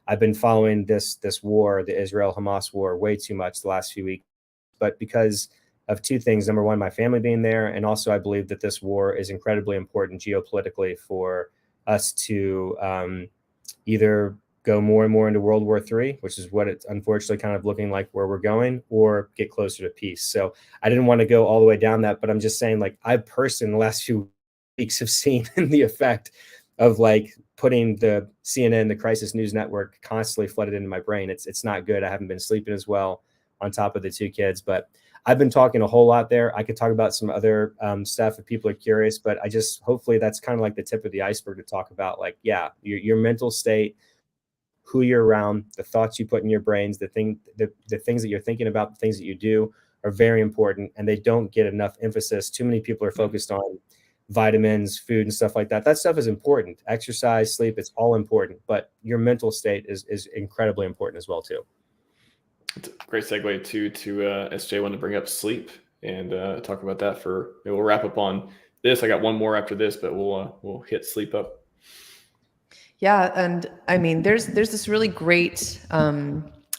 I've been following this war, the Israel-Hamas war, way too much the last few weeks. But because of two things, number one, my family being there. And also I believe that this war is incredibly important geopolitically for us to either go more and more into World War III, which is what it's unfortunately kind of looking like where we're going, or get closer to peace. So I didn't want to go all the way down that, but I'm just saying like I personally in the last few weeks have seen the effect of like putting the CNN, the Crisis News Network constantly flooded into my brain. It's not good. I haven't been sleeping as well on top of the two kids, but I've been talking a whole lot there. I could talk about some other stuff if people are curious, but I just, hopefully that's kind of like the tip of the iceberg to talk about like, yeah, your mental state, who you're around, the thoughts you put in your brains, the things that you're thinking about, the things that you do are very important, and they don't get enough emphasis. Too many people are focused on vitamins, food, and stuff like that. That stuff is important. Exercise, sleep, it's all important, but your mental state is incredibly important as well too. It's a great segue to SJ wanted to bring up sleep and talk about that we'll wrap up on this. I got one more after this, but we'll hit sleep up. Yeah, and I mean, there's this really great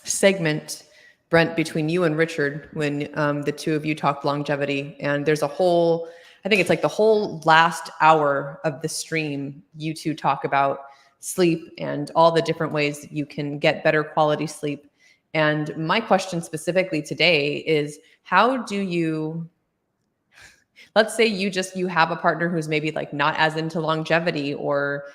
segment, Brent, between you and Richard when the two of you talked longevity, and there's a whole, I think it's like the whole last hour of the stream, you two talk about sleep and all the different ways that you can get better quality sleep. And my question specifically today is, how do you, let's say you have a partner who's maybe like not as into longevity, or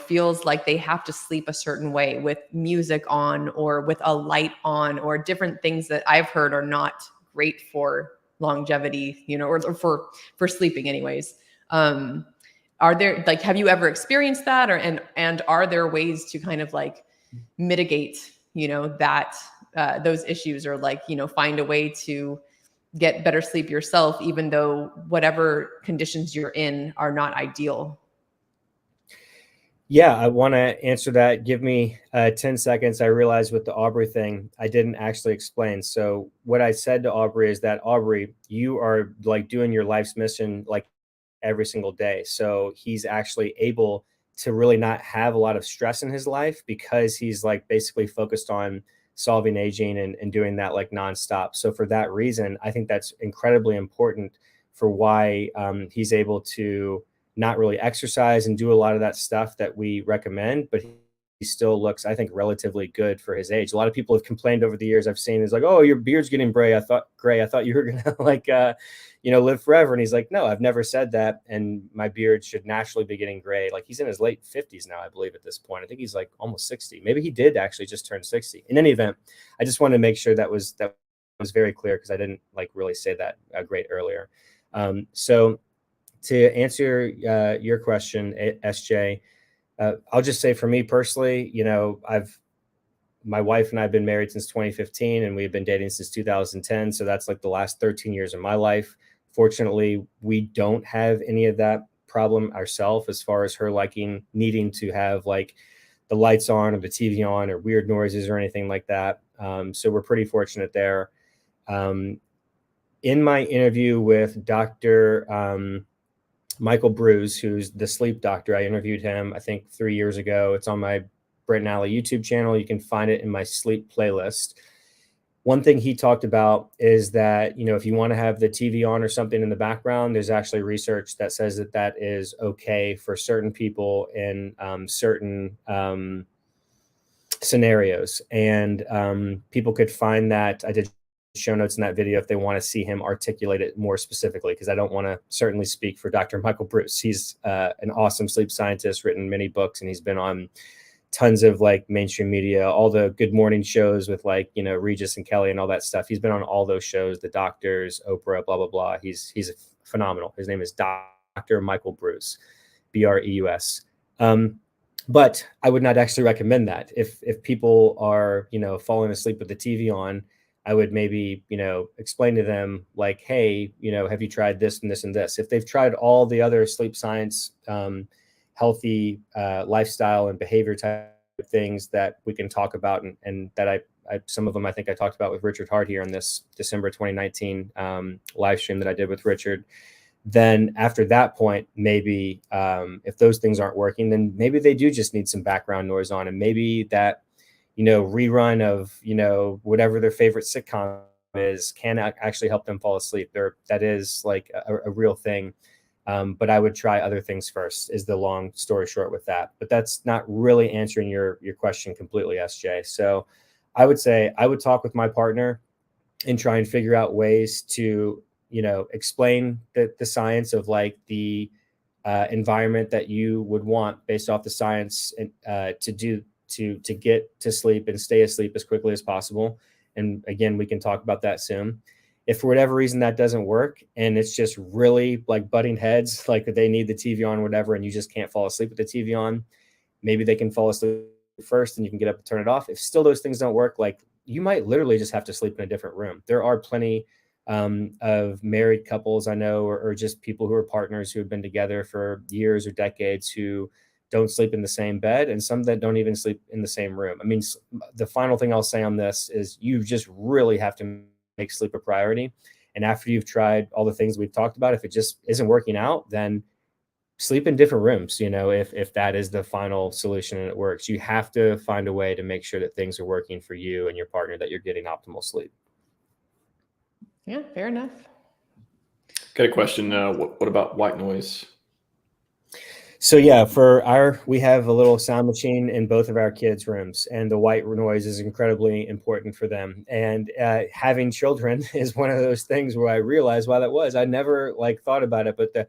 feels like they have to sleep a certain way with music on or with a light on, or different things that I've heard are not great for longevity, or for sleeping anyways. Are there, like, have you ever experienced that, or and are there ways to kind of like mitigate that those issues, or like find a way to get better sleep yourself, even though whatever conditions you're in are not ideal? Yeah, I want to answer that. Give me 10 seconds. I realized with the Aubrey thing, I didn't actually explain. So what I said to Aubrey is that, Aubrey, you are like doing your life's mission like every single day. So he's actually able to really not have a lot of stress in his life, because he's like basically focused on solving aging and doing that like nonstop. So for that reason, I think that's incredibly important for why he's able to not really exercise and do a lot of that stuff that we recommend, but he still looks, I think, relatively good for his age. A lot of people have complained over the years I've seen is like, oh, your beard's getting gray. I thought you were gonna like live forever. And he's like, no, I've never said that. And my beard should naturally be getting gray. Like, he's in his late 50s now, I believe, at this point. I think he's like almost 60. Maybe he did actually just turn 60. In any event, I just wanted to make sure that was very clear, because I didn't like really say that great earlier. So to answer your question, SJ, I'll just say for me personally, I've my wife and I have been married since 2015, and we've been dating since 2010. So that's like the last 13 years of my life. Fortunately, we don't have any of that problem ourselves, as far as her needing to have like the lights on or the TV on or weird noises or anything like that. So we're pretty fortunate there. In my interview with Dr. Michael Bruce, who's the sleep doctor, I interviewed him, I think 3 years ago. It's on my Brett and Alley YouTube channel. You can find it in my sleep playlist. One thing he talked about is that, if you want to have the TV on or something in the background, there's actually research that says that that is okay for certain people in certain scenarios. And people could find that. I did show notes in that video if they want to see him articulate it more specifically, because I don't want to certainly speak for Dr. Michael Bruce. He's an awesome sleep scientist, written many books, and he's been on tons of like mainstream media, all the good morning shows with like, Regis and Kelly and all that stuff. He's been on all those shows, the doctors, Oprah, blah, blah, blah. He's phenomenal. His name is Dr. Michael Bruce, Breus. But I would not actually recommend that. If people are, falling asleep with the TV on, I would maybe, explain to them like, hey, have you tried this and this and this? If they've tried all the other sleep science, healthy lifestyle and behavior type of things that we can talk about, and that I some of them I think I talked about with Richard Hart here on this December 2019 live stream that I did with Richard. Then after that point, maybe if those things aren't working, then maybe they do just need some background noise on, and maybe that rerun of whatever their favorite sitcom is can actually help them fall asleep. That is like a real thing. But I would try other things first, is the long story short with that. But that's not really answering your question completely, SJ. So I would say I would talk with my partner and try and figure out ways to, explain the science of like the environment that you would want based off the science, and to get to sleep and stay asleep as quickly as possible. And again, we can talk about that soon. If for whatever reason that doesn't work, and it's just really like butting heads, like they need the TV on, whatever, and you just can't fall asleep with the TV on, maybe they can fall asleep first and you can get up and turn it off. If still those things don't work, like you might literally just have to sleep in a different room. There are plenty of married couples I know, or just people who are partners who have been together for years or decades, who don't sleep in the same bed, and some that don't even sleep in the same room. I mean, the final thing I'll say on this is you just really have to make sleep a priority. And after you've tried all the things we've talked about, if it just isn't working out, then sleep in different rooms. If that is the final solution and it works, you have to find a way to make sure that things are working for you and your partner, that you're getting optimal sleep. Yeah, fair enough. Got a question. What about white noise? So yeah, we have a little sound machine in both of our kids' rooms, and the white noise is incredibly important for them. And having children is one of those things where I realized why that was. I never thought about it, but the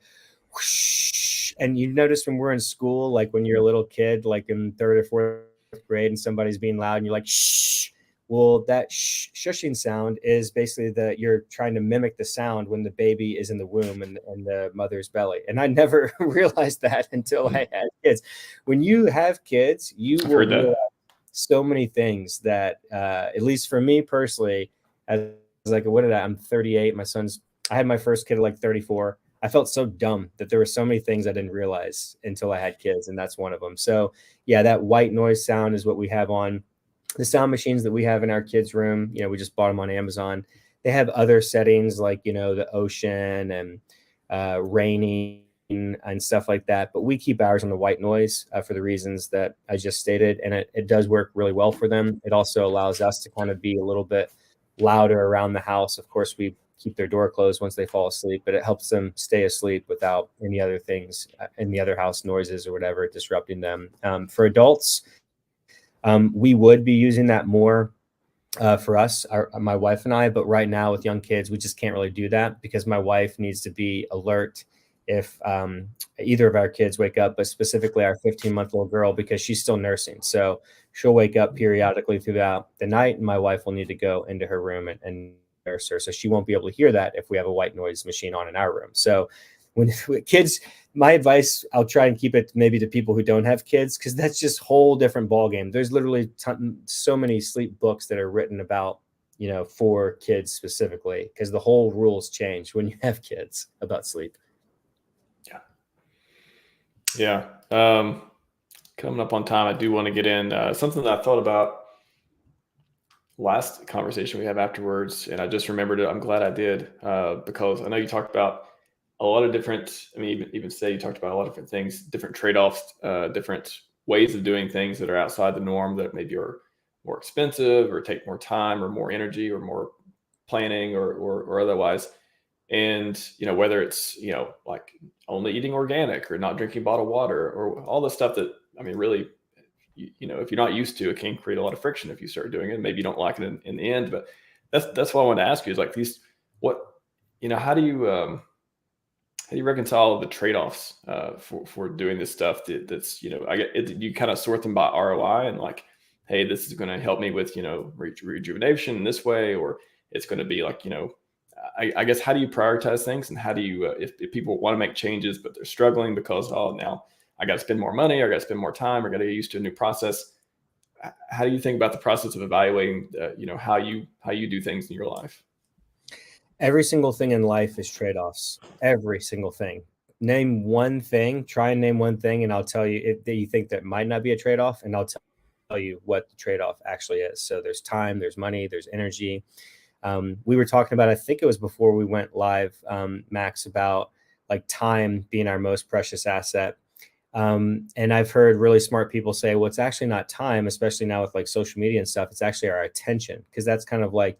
whoosh, and you notice when we're in school, like when you're a little kid, like in 3rd or 4th grade, and somebody's being loud, and you're like, shh. Well, that shushing sound is basically you're trying to mimic the sound when the baby is in the womb and the mother's belly. And I never realized that until I had kids. When you have kids, you will realize so many things that, at least for me personally, as like, I'm 38. I had my first kid at 34. I felt so dumb that there were so many things I didn't realize until I had kids. And that's one of them. So yeah, that white noise sound is what we have on the sound machines that we have in our kids' room. We just bought them on Amazon. They have other settings like, the ocean and raining and stuff like that. But we keep ours on the white noise for the reasons that I just stated. And it does work really well for them. It also allows us to kind of be a little bit louder around the house. Of course, we keep their door closed once they fall asleep, but it helps them stay asleep without any other things, any other house noises or whatever disrupting them. For adults, we would be using that more for us, my wife and I, but right now with young kids, we just can't really do that because my wife needs to be alert if either of our kids wake up, but specifically our 15-month-old girl, because she's still nursing. So she'll wake up periodically throughout the night, and my wife will need to go into her room and nurse her. So she won't be able to hear that if we have a white noise machine on in our room. So when kids, my advice, I'll try and keep it maybe to people who don't have kids, because that's just whole different ball game. There's literally so many sleep books that are written about, for kids specifically, because the whole rules change when you have kids about sleep. Yeah. Coming up on time, I do want to get in something that I thought about last conversation we had afterwards, and I just remembered it. I'm glad I did, because I know you talked about a lot of different, I mean, even today you talked about a lot of different things, different trade-offs, different ways of doing things that are outside the norm that maybe are more expensive or take more time or more energy or more planning or otherwise. And, whether it's, like only eating organic or not drinking bottled water or all the stuff that, I mean, really, if you're not used to, it can create a lot of friction if you start doing it. Maybe you don't like it in the end, but that's what I wanted to ask you is like how do you reconcile the trade-offs for doing this stuff that's, I get it, you kind of sort them by ROI and like, hey, this is going to help me with, rejuvenation in this way, or it's going to be like, I guess, how do you prioritize things, and how do you, if people want to make changes, but they're struggling because, now I got to spend more money, or I got to spend more time, or got to get used to a new process. How do you think about the process of evaluating, how you do things in your life? Every single thing in life is trade-offs. Every single thing. Name one thing, try and name one thing, and I'll tell you if you think that might not be a trade-off, and I'll tell you what the trade-off actually is. So there's time, there's money, there's energy. We were talking about, I think it was before we went live, Max, about like time being our most precious asset. And I've heard really smart people say, well, it's actually not time, especially now with like social media and stuff. It's actually our attention, because that's kind of like,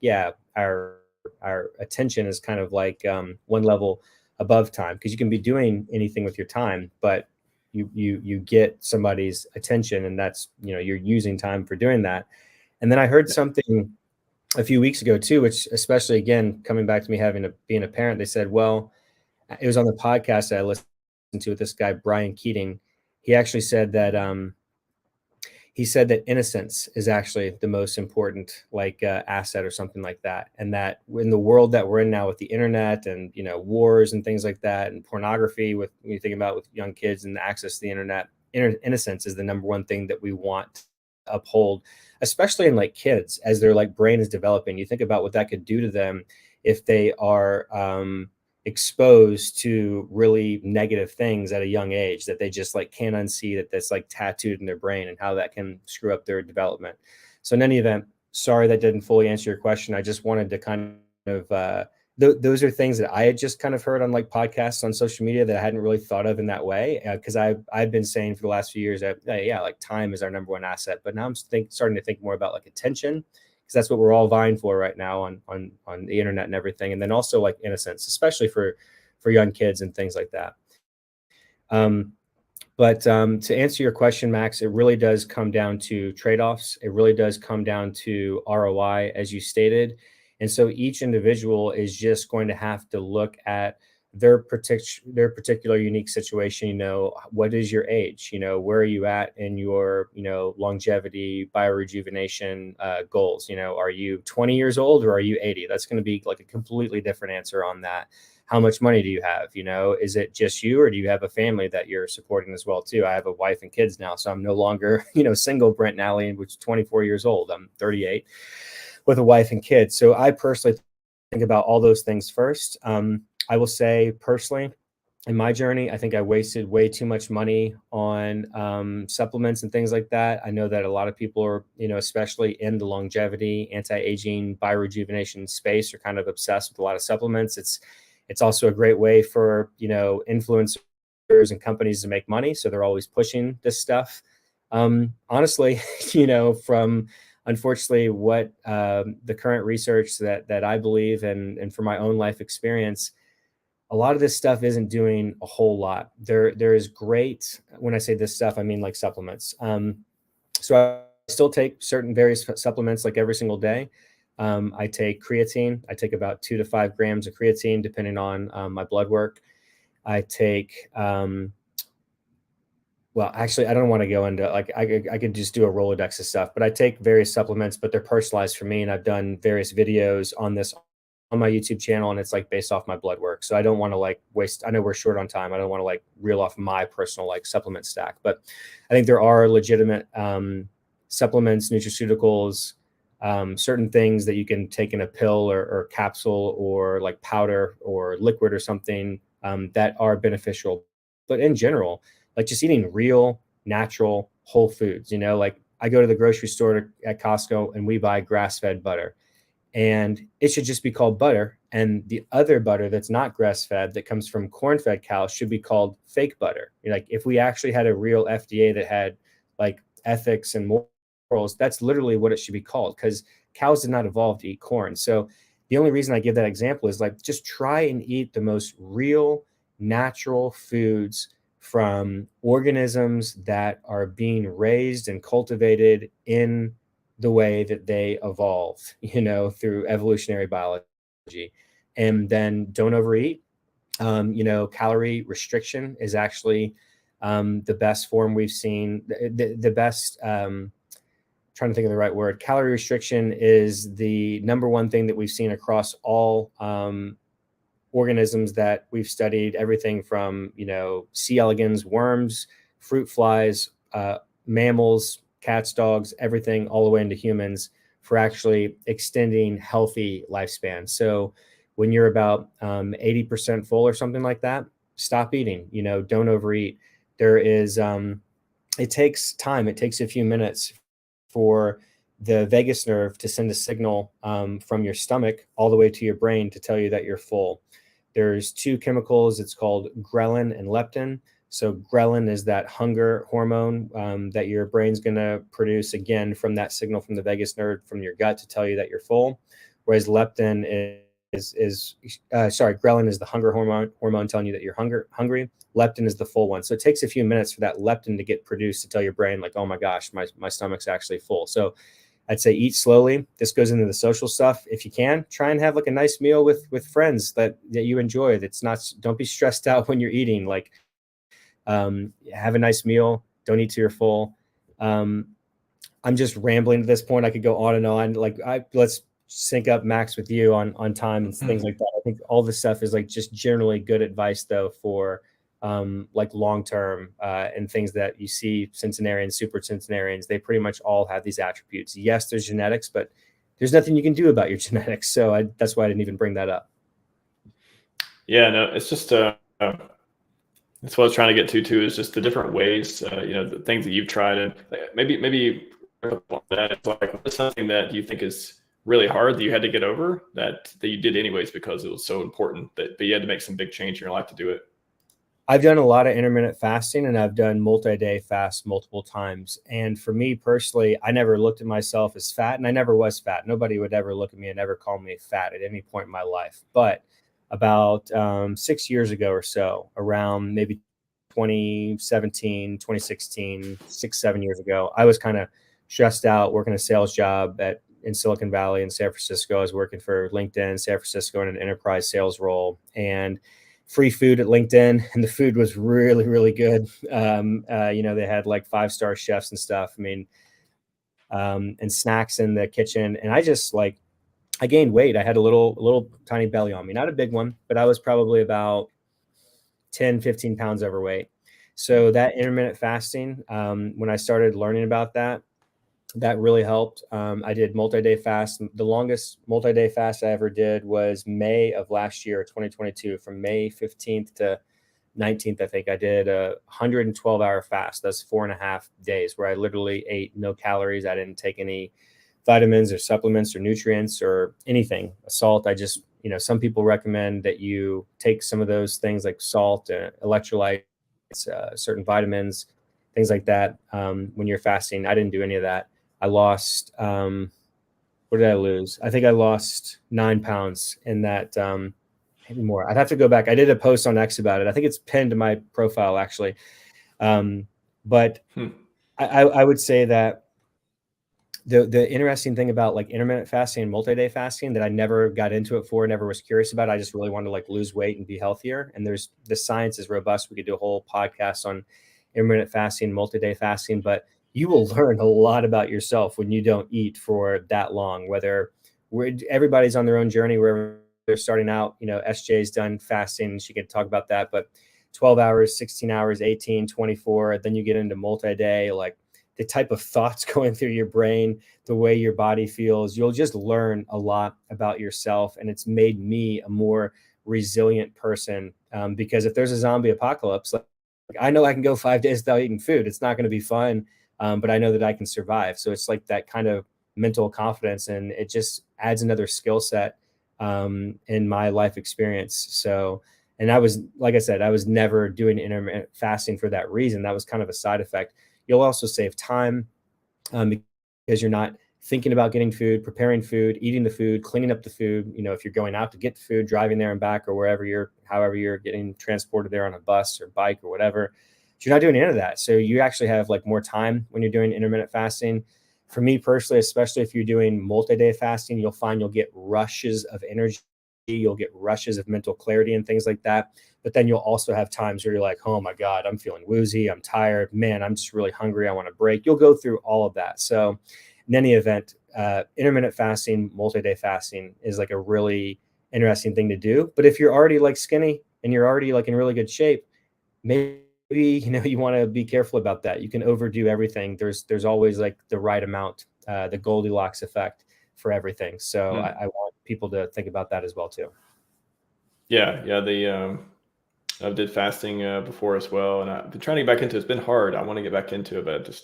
our attention is kind of like one level above time, because you can be doing anything with your time, but you get somebody's attention, and that's, you're using time for doing that. And then I heard something a few weeks ago too, which, especially again, coming back to me being a parent, they said, well, it was on the podcast that I listened to with this guy, Brian Keating. He actually said that, innocence is actually the most important asset or something like that. And that in the world that we're in now with the internet and, wars and things like that, and pornography, when you think about with young kids and the access to the internet, innocence is the number one thing that we want to uphold, especially in like kids as their like brain is developing. You think about what that could do to them if they are exposed to really negative things at a young age that they just like can't unsee, that's like tattooed in their brain, and how that can screw up their development. So in any event, sorry that didn't fully answer your question. I just wanted to kind of those are things that I had just kind of heard on like podcasts on social media that I hadn't really thought of in that way, because I've been saying for the last few years that like time is our number one asset, but now I'm starting to think more about like attention, because that's what we're all vying for right now on the internet and everything. And then also like innocence, especially for young kids and things like that. But to answer your question, Max, it really does come down to trade-offs. It really does come down to ROI, as you stated. And so each individual is just going to have to look at their particular unique situation. What is your age? Where are you at in your, longevity, biorejuvenation goals? Are you 20 years old or are you 80? That's going to be like a completely different answer on that. How much money do you have? Is it just you, or do you have a family that you're supporting as well too? I have a wife and kids now, so I'm no longer, single Brent Nally, which is 24 years old. I'm 38 with a wife and kids. So I personally think about all those things first. I will say personally, in my journey, I think I wasted way too much money on supplements and things like that. I know that a lot of people are, especially in the longevity, anti-aging, biorejuvenation space, are kind of obsessed with a lot of supplements. It's also a great way for, influencers and companies to make money. So they're always pushing this stuff. Honestly, from unfortunately what the current research that I believe and from my own life experience, a lot of this stuff isn't doing a whole lot. There is great, when I say this stuff, I mean like supplements. So I still take certain various supplements like every single day. I take creatine. I take about 2 to 5 grams of creatine, depending on my blood work. I take, well, actually, I don't want to go into like, I could just do a Rolodex of stuff, but I take various supplements, but they're personalized for me. And I've done various videos on this on my YouTube channel, and it's like based off my blood work. So I don't want to like waste, I know we're short on time. I don't want to like reel off my personal like supplement stack, but I think there are legitimate supplements, nutraceuticals, certain things that you can take in a pill or capsule or like powder or liquid or something that are beneficial. But in general, like just eating real, natural, whole foods, you know, like I go to the grocery store at Costco and we buy grass-fed butter, and it should just be called butter. And the other butter that's not grass-fed that comes from corn-fed cows should be called fake butter. Like if we actually had a real FDA that had like ethics and morals, that's literally what it should be called, because cows did not evolve to eat corn. So the only reason I give that example is like, just try and eat the most real, natural foods from organisms that are being raised and cultivated in the way that they evolve, you know, through evolutionary biology. And then don't overeat. You know, calorie restriction is actually the best form we've seen. The best, trying to think of the right word. Calorie restriction is the number one thing that we've seen across all organisms that we've studied, everything from, you know, C. elegans, worms, fruit flies, mammals, cats, dogs, everything all the way into humans, for actually extending healthy lifespan. So when you're about 80% full or something like that, stop eating, you know, don't overeat. There is, it takes time. It takes a few minutes for the vagus nerve to send a signal from your stomach all the way to your brain to tell you that you're full. There's two chemicals. It's called ghrelin and leptin. So ghrelin is that hunger hormone that your brain's going to produce, again, from that signal from the vagus nerve from your gut to tell you that you're full. Whereas leptin ghrelin is the hunger hormone telling you that you're hungry. Leptin is the full one. So it takes a few minutes for that leptin to get produced to tell your brain like, oh my gosh, my stomach's actually full. So I'd say eat slowly. This goes into the social stuff. If you can, try and have like a nice meal with friends that you enjoy. That's not, don't be stressed out when you're eating. Like, have a nice meal. Don't eat till you're full. I'm just rambling at this point. I could go on and on. Like, let's sync up Max with you on time and things like that. I think all this stuff is like just generally good advice though for like long-term and things that you see centenarians, super centenarians, they pretty much all have these attributes. Yes, there's genetics, but there's nothing you can do about your genetics. So that's why I didn't even bring that up. Yeah, no, it's just, that's what I was trying to get to too, is just the different ways, you know, the things that you've tried, and maybe that it's like something that you think is really hard that you had to get over that you did anyways, because it was so important but you had to make some big change in your life to do it. I've done a lot of intermittent fasting, and I've done multi-day fast multiple times. And for me personally, I never looked at myself as fat, and I never was fat. Nobody would ever look at me and ever call me fat at any point in my life. But about 6 years ago or so, around maybe 2017, 2016, 7 years ago, I was kind of stressed out working a sales job in Silicon Valley in San Francisco. I was working for LinkedIn, San Francisco, in an enterprise sales role, and free food at LinkedIn, and the food was really, really good. You know, they had like 5-star chefs and stuff. I mean, and snacks in the kitchen. And I just like, I gained weight. I had a little tiny belly on me, not a big one, but I was probably about 10, 15 pounds overweight. So that intermittent fasting, when I started learning about that really helped. I did multi-day fast. The longest multi-day fast I ever did was May of last year, 2022, from May 15th to 19th. I think I did a 112-hour fast. That's 4.5 days where I literally ate no calories. I didn't take any vitamins or supplements or nutrients or anything. Salt, I just, you know, some people recommend that you take some of those things like salt, electrolytes, certain vitamins, things like that when you're fasting. I didn't do any of that. I lost, what did I lose? I think I lost 9 pounds in that, maybe more. I'd have to go back. I did a post on X about it. I think it's pinned to my profile actually. But I would say that the interesting thing about like intermittent fasting and multi-day fasting that I never got into it for, never was curious about. I just really wanted to like lose weight and be healthier. And the science is robust. We could do a whole podcast on intermittent fasting, multi-day fasting, but you will learn a lot about yourself when you don't eat for that long, everybody's on their own journey, wherever they're starting out, you know, SJ's done fasting. She can talk about that, but 12 hours, 16 hours, 18, 24, then you get into multi-day, like the type of thoughts going through your brain, the way your body feels, you'll just learn a lot about yourself. And it's made me a more resilient person, because if there's a zombie apocalypse, like I know I can go 5 days without eating food. It's not going to be fun, but I know that I can survive. So it's like that kind of mental confidence, and it just adds another skill set in my life experience. So, and I was, like I said, I was never doing intermittent fasting for that reason. That was kind of a side effect. You'll also save time, because you're not thinking about getting food, preparing food, eating the food, cleaning up the food. You know, if you're going out to get the food, driving there and back, or however you're getting transported there on a bus or bike or whatever, you're not doing any of that. So you actually have like more time when you're doing intermittent fasting. For me personally, especially if you're doing multi-day fasting, you'll find you'll get rushes of energy. You'll get rushes of mental clarity and things like that. But then you'll also have times where you're like, oh my God, I'm feeling woozy. I'm tired, man. I'm just really hungry. I want to break. You'll go through all of that. So in any event, intermittent fasting, multi-day fasting is like a really interesting thing to do. But if you're already like skinny and you're already like in really good shape, maybe, you know, you want to be careful about that. You can overdo everything. There's always like the right amount, the Goldilocks effect for everything. So I want people to think about that as well too. Yeah. I did fasting before as well, and I've been trying to get back into it. It's been hard. I want to get back into it, but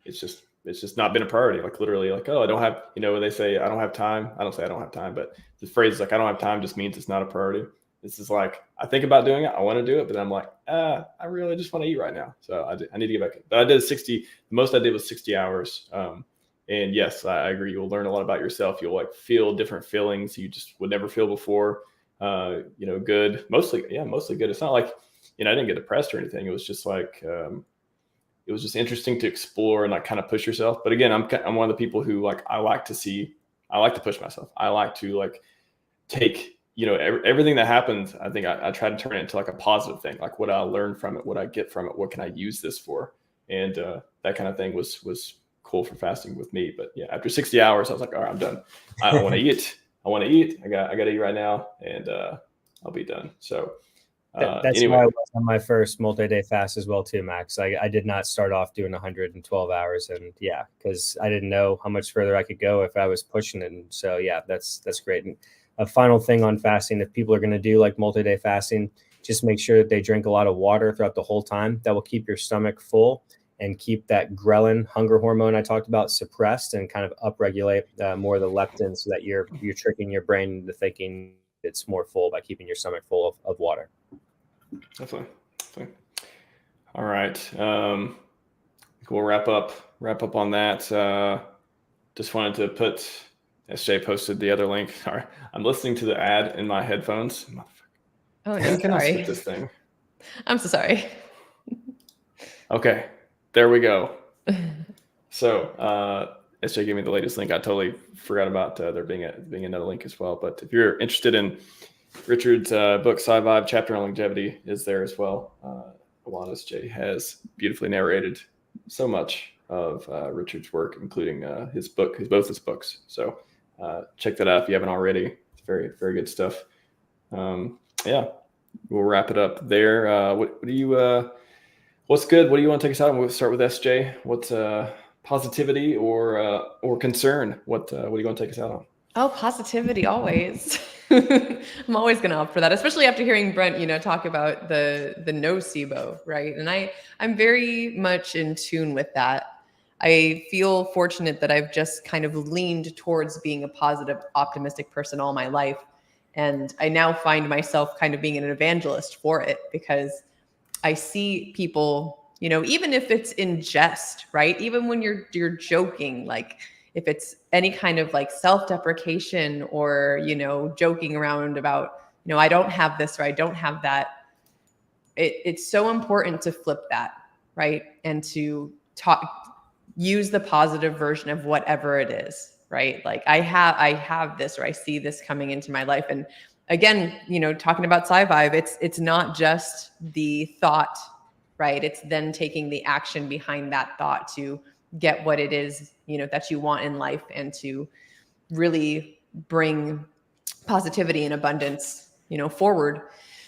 it's just not been a priority. Like literally, like, oh, I don't have, you know, when they say I don't have time, I don't say I don't have time, but the phrase like I don't have time just means it's not a priority. This is like, I think about doing it, I want to do it, but I'm like, I really just want to eat right now. So I need to get back in. But I did 60, the most I did was 60 hours. And yes, I agree. You'll learn a lot about yourself. You'll like feel different feelings you just would never feel before. You know, good, mostly good. It's not like, you know, I didn't get depressed or anything. It was just like, it was just interesting to explore and like kind of push yourself. But again, I'm one of the people who like, I like to push myself. I like to like take, you know, everything that happens. I think I try to turn it into like a positive thing. Like what I learn from it, what I get from it, what can I use this for? And that kind of thing was cool for fasting with me. But yeah, after 60 hours, I was like, all right, I'm done. I want to eat. I got to eat right now, and I'll be done. So that's anyway. why I was on my first multi-day fast as well too, Max. I did not start off doing 112 hours, and yeah, because I didn't know how much further I could go if I was pushing it. And so yeah, that's great. And a final thing on fasting, if people are going to do like multi-day fasting, just make sure that they drink a lot of water throughout the whole time. That will keep your stomach full and keep that ghrelin, hunger hormone I talked about, suppressed, and kind of upregulate more of the leptin, so that you're tricking your brain into thinking it's more full by keeping your stomach full of water. Definitely. All right. We'll wrap up on that. Just wanted to put, SJ posted the other link. All right. I'm listening to the ad in my headphones. Oh, no, Can I sorry. skip this thing? I'm so sorry. Okay. There we go. So SJ gave me the latest link. I totally forgot about there being another link as well. But if you're interested in Richard's book, Scivive, chapter on longevity is there as well. SJ has beautifully narrated so much of Richard's work, including both his books. So check that out if you haven't already. It's very, very good stuff. Yeah, we'll wrap it up there. What's good? What do you want to take us out on? We'll start with SJ. What's positivity or concern? What are you going to take us out on? Oh, positivity always. I'm always going to opt for that, especially after hearing Brent, you know, talk about the nocebo, right? And I'm very much in tune with that. I feel fortunate that I've just kind of leaned towards being a positive, optimistic person all my life. And I now find myself kind of being an evangelist for it, because I see people, you know, even if it's in jest, right? Even when you're joking, like if it's any kind of like self-deprecation or, you know, joking around about, you know, I don't have this or I don't have that. It's so important to flip that, right? And to use the positive version of whatever it is, right? Like I have this, or I see this coming into my life. And again, you know, talking about Scivive, it's not just the thought, right? It's then taking the action behind that thought to get what it is, you know, that you want in life, and to really bring positivity and abundance, forward.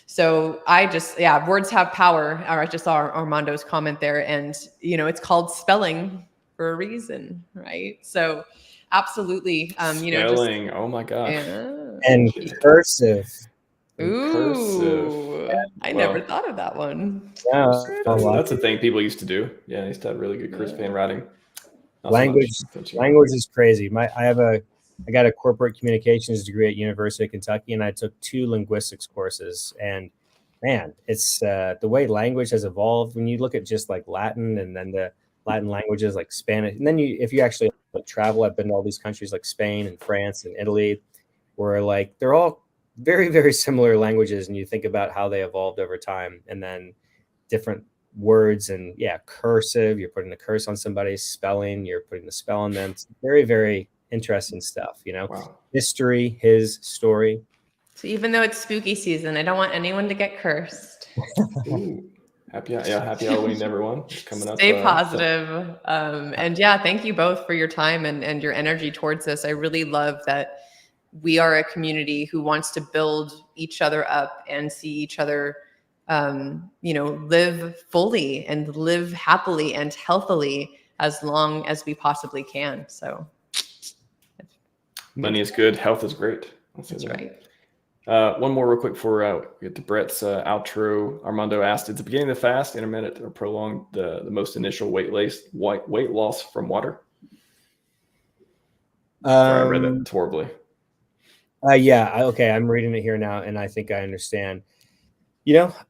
So words have power. Or I just saw Armando's comment there, and it's called spelling for a reason, right? So absolutely, Spelling. Oh my gosh. And cursive. Ooh, I never thought of that one. That's a thing people used to do. Yeah, I used to have really good cursive handwriting. Language is crazy. I got a corporate communications degree at University of Kentucky, and I took 2 linguistics courses. And man, it's the way language has evolved. When you look at just like Latin, and then the Latin languages like Spanish, and then if you actually travel, I've been to all these countries like Spain and France and Italy, where like they're all very, very similar languages, and you think about how they evolved over time, and then different words, and cursive, you're putting the curse on somebody's spelling, you're putting the spell on them. It's very, very interesting stuff, history, his story. So even though it's spooky season, I don't want anyone to get cursed. Ooh. Happy Halloween, everyone. It's coming up. Stay positive. And thank you both for your time and your energy towards this. I really love that we are a community who wants to build each other up and see each other live fully and live happily and healthily as long as we possibly can. So money is good. Health is great. That's right. One more real quick before we get to Brett's outro. Armando asked, is the beginning of the fast, intermittent or prolonged, the most initial weight loss from water? Sorry, I read that horribly. Okay. I'm reading it here now, and I think I understand.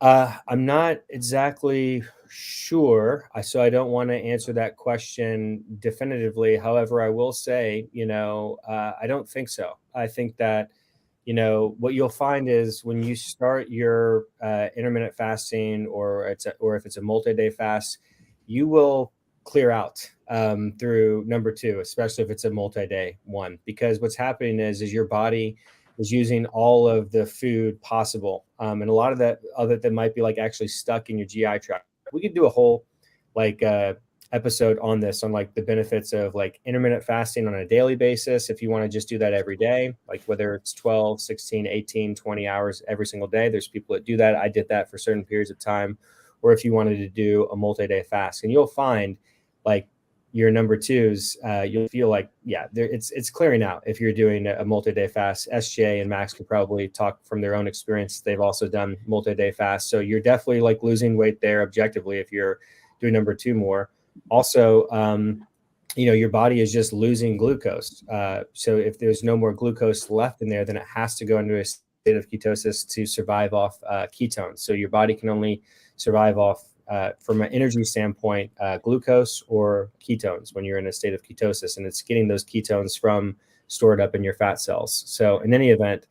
I'm not exactly sure, so I don't want to answer that question definitively. However, I will say, I don't think so. I think that, what you'll find is when you start your intermittent fasting, or if it's a multi-day fast, you will clear out through number 2, especially if it's a multi-day one, because what's happening is your body is using all of the food possible. And a lot of that might be like actually stuck in your GI tract. We could do a whole episode on this, on like the benefits of like intermittent fasting on a daily basis. If you want to just do that every day, like whether it's 12, 16, 18, 20 hours every single day, there's people that do that. I did that for certain periods of time. Or if you wanted to do a multi-day fast, and you'll find like your number 2s, you'll feel like, it's clearing out if you're doing a multi-day fast. SJ and Max could probably talk from their own experience. They've also done multi-day fast. So you're definitely like losing weight there objectively if you're doing number 2 more. Also, your body is just losing glucose. So if there's no more glucose left in there, then it has to go into a state of ketosis to survive off ketones. So your body can only survive off, from an energy standpoint, glucose or ketones when you're in a state of ketosis, and it's getting those ketones from stored up in your fat cells. So in any event,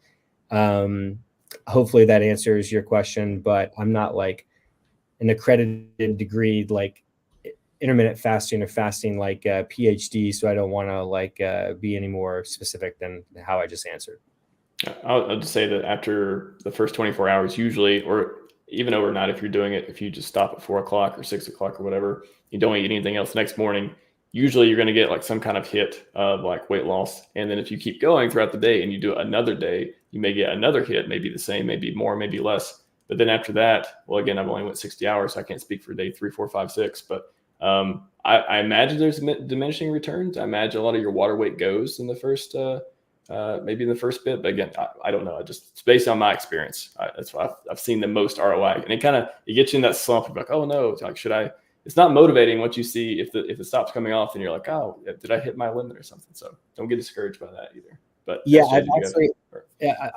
hopefully that answers your question, but I'm not like an accredited degree like intermittent fasting or fasting like PhD, so I don't want to be any more specific than how I just answered. I'll just say that after the first 24 hours, usually, or even overnight, if you're doing it, if you just stop at 4 o'clock or 6 o'clock or whatever, you don't eat anything else next morning, usually you're going to get like some kind of hit of like weight loss. And then if you keep going throughout the day and you do it another day, you may get another hit, maybe the same, maybe more, maybe less. But then after that, well, again, I've only went 60 hours. So I can't speak for day 3, 4, 5, 6, but I imagine there's diminishing returns. I imagine a lot of your water weight goes in the first, maybe in the first bit, but again, I don't know. It's based on my experience. That's why I've seen the most ROI, and it gets you in that slump of like, oh no, it's like, should I? It's not motivating once you see if it stops coming off, and you're like, oh, did I hit my limit or something? So don't get discouraged by that either. But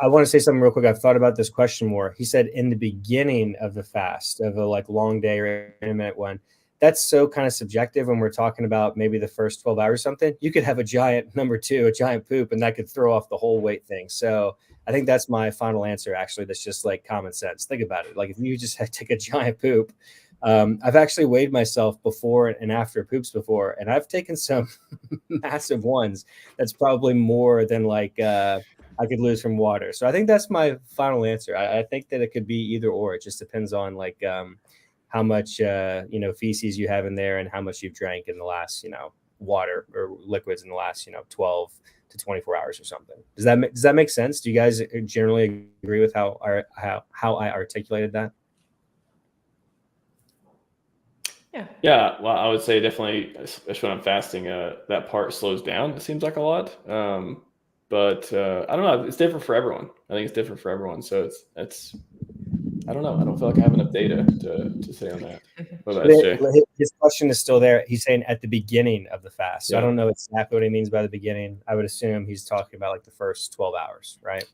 I want to say something real quick. I've thought about this question more. He said in the beginning of the fast, of a like long day or intermittent one. That's so kind of subjective when we're talking about maybe the first 12 hours or something. You could have a giant number 2, a giant poop, and that could throw off the whole weight thing. So I think that's my final answer, actually. That's just like common sense. Think about it. Like if you just take a giant poop, I've actually weighed myself before and after poops before, and I've taken some massive ones. That's probably more than like I could lose from water. So I think that's my final answer. I think that it could be either or. It just depends on like how much feces you have in there and how much you've drank in the last water or liquids in the last 12 to 24 hours or something. Does that make sense? Do you guys generally agree with how I articulated that? Yeah. Well, I would say definitely, especially when I'm fasting, that part slows down. It seems like a lot. But I don't know. It's different for everyone. I think it's different for everyone. So it's I don't know. I don't feel like I have enough data to say on that. What about SJ? His question is still there. He's saying at the beginning of the fast. So Yeah. I don't know exactly what he means by the beginning. I would assume he's talking about like the first 12 hours, right?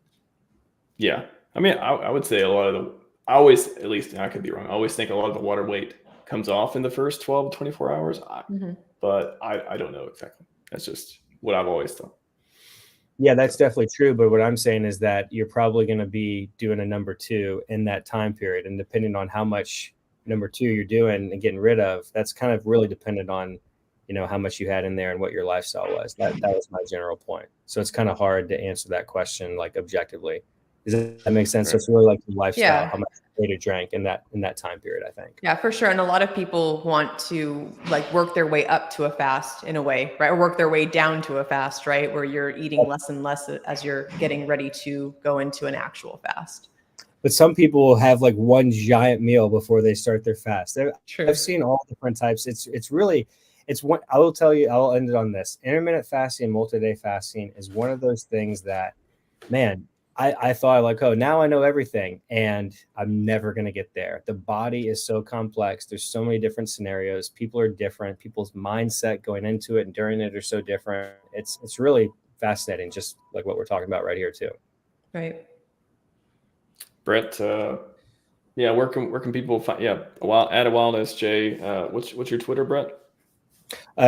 Yeah. I mean, I would say a lot of I always, at least, and I could be wrong, I always think a lot of the water weight comes off in the first 12 to 24 hours. But I don't know exactly. That's just what I've always thought. Yeah, that's definitely true. But what I'm saying is that you're probably going to be doing a number 2 in that time period. And depending on how much number 2 you're doing and getting rid of, that's kind of really dependent on, how much you had in there and what your lifestyle was. That was my general point. So it's kind of hard to answer that question like objectively. Does that make sense? Right. So it's really like the lifestyle, how much you drank in that time period, I think. Yeah, for sure. And a lot of people want to like work their way up to a fast in a way, right? Or work their way down to a fast, right? Where you're eating less and less as you're getting ready to go into an actual fast. But some people will have like one giant meal before they start their fast. True. I've seen all different types. It's really one. I will tell you. I'll end it on this. Intermittent fasting, multi-day fasting is one of those things that, man, I thought like, oh, now I know everything, and I'm never going to get there. The body is so complex. There's so many different scenarios. People are different. People's mindset going into it and during it are so different. It's really fascinating, just like what we're talking about right here too. Right. Brett, where can people find? Yeah, at a wild SJ. What's your Twitter, Brett?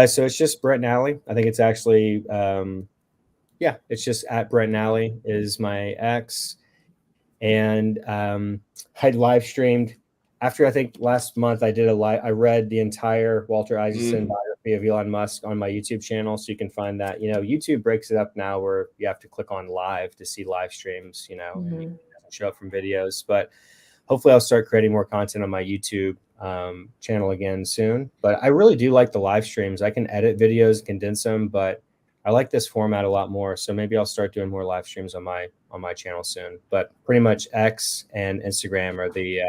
So it's just Brett Nally. I think it's actually. It's just at Brett Nally is my X. And I live streamed after, I think last month I did I read the entire Walter Isaacson biography of Elon Musk on my YouTube channel. So you can find that, YouTube breaks it up now where you have to click on live to see live streams, and it doesn't show up from videos, but hopefully I'll start creating more content on my YouTube channel again soon. But I really do like the live streams. I can edit videos, condense them, but I like this format a lot more. So maybe I'll start doing more live streams on my channel soon. But pretty much X and Instagram are the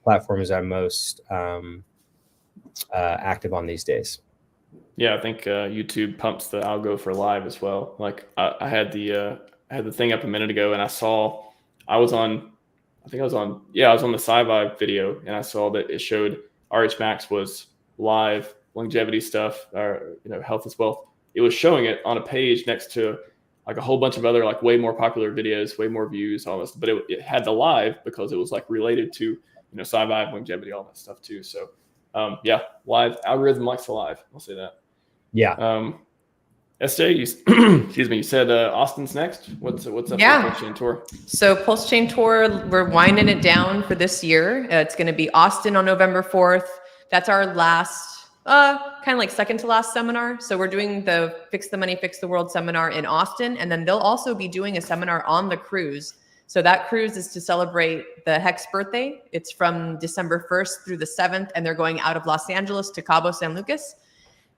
platforms I'm most active on these days. Yeah, I think YouTube pumps the algo for live as well. Like I had the thing up a minute ago, and I was on the Scivive video, and I saw that it showed RHMax was live, longevity stuff, or health is wealth. It was showing it on a page next to like a whole bunch of other like way more popular videos, way more views, all this. But it had the live because it was like related to Scivive, longevity, all that stuff too. So live algorithm likes the live. I'll say that. Yeah. SJ, excuse me. You said Austin's next. What's up for the PulseChain tour? So PulseChain tour, we're winding it down for this year. It's going to be Austin on November 4th. That's our last. Kind of like second to last seminar. So we're doing the Fix the Money, Fix the World seminar in Austin. And then they'll also be doing a seminar on the cruise. So that cruise is to celebrate the Hex birthday. It's from December 1st through the 7th. And they're going out of Los Angeles to Cabo San Lucas.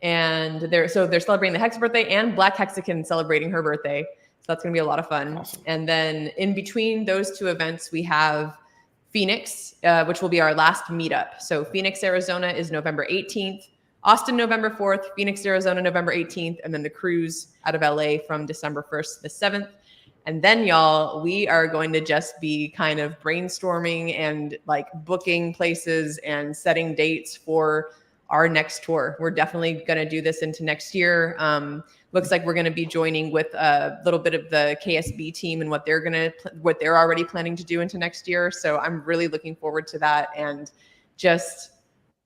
And they're celebrating the Hex birthday and Black Hexagon celebrating her birthday. So that's going to be a lot of fun. Awesome. And then in between those two events, we have Phoenix, which will be our last meetup. So Phoenix, Arizona is November 18th. Austin, November 4th, Phoenix, Arizona, November 18th, and then the cruise out of LA from December 1st to the 7th. And then y'all, we are going to just be kind of brainstorming and like booking places and setting dates for our next tour. We're definitely going to do this into next year. Looks like we're going to be joining with a little bit of the KSB team and what they're already planning to do into next year. So I'm really looking forward to that. And just,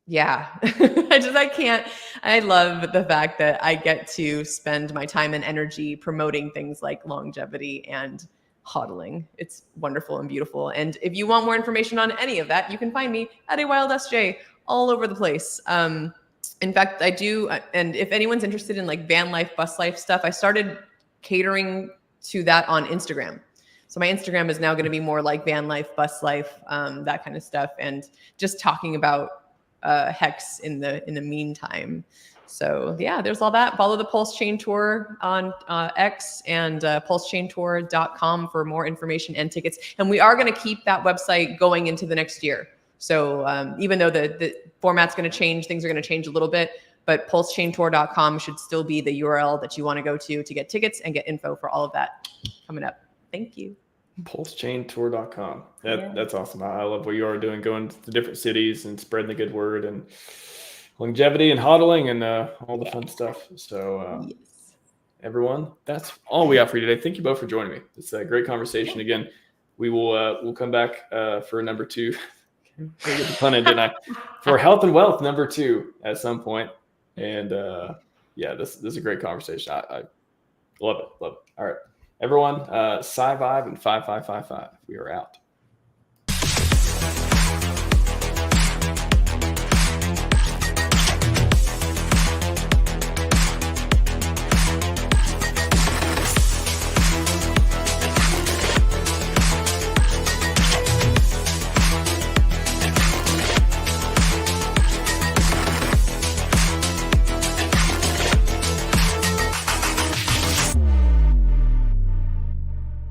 yeah, I love the fact that I get to spend my time and energy promoting things like longevity and hodling. It's wonderful and beautiful. And if you want more information on any of that, you can find me at a wild SJ all over the place. In fact, I do. And if anyone's interested in like van life, bus life stuff, I started catering to that on Instagram. So my Instagram is now going to be more like van life, bus life, that kind of stuff. And just talking about Hex in the meantime. So yeah, there's all that. Follow the PulseChain Tour on X and PulseChainTour.com for more information and tickets. And we are going to keep that website going into the next year. So even though the format's going to change, things are going to change a little bit, but PulseChainTour.com should still be the URL that you want to go to get tickets and get info for all of that coming up. Thank you. PulseChainTour.com. That's awesome. I love what you are doing, going to different cities and spreading the good word and longevity and hodling and all the fun stuff. So everyone, that's all we have for you today. Thank you both for joining me. It's a great conversation. Again, we will we'll come back for number 2. I get the pun in, didn't I? For health and wealth number 2 at some point. And this is a great conversation. I love it. All right, everyone, Scivive and 5555. We are out.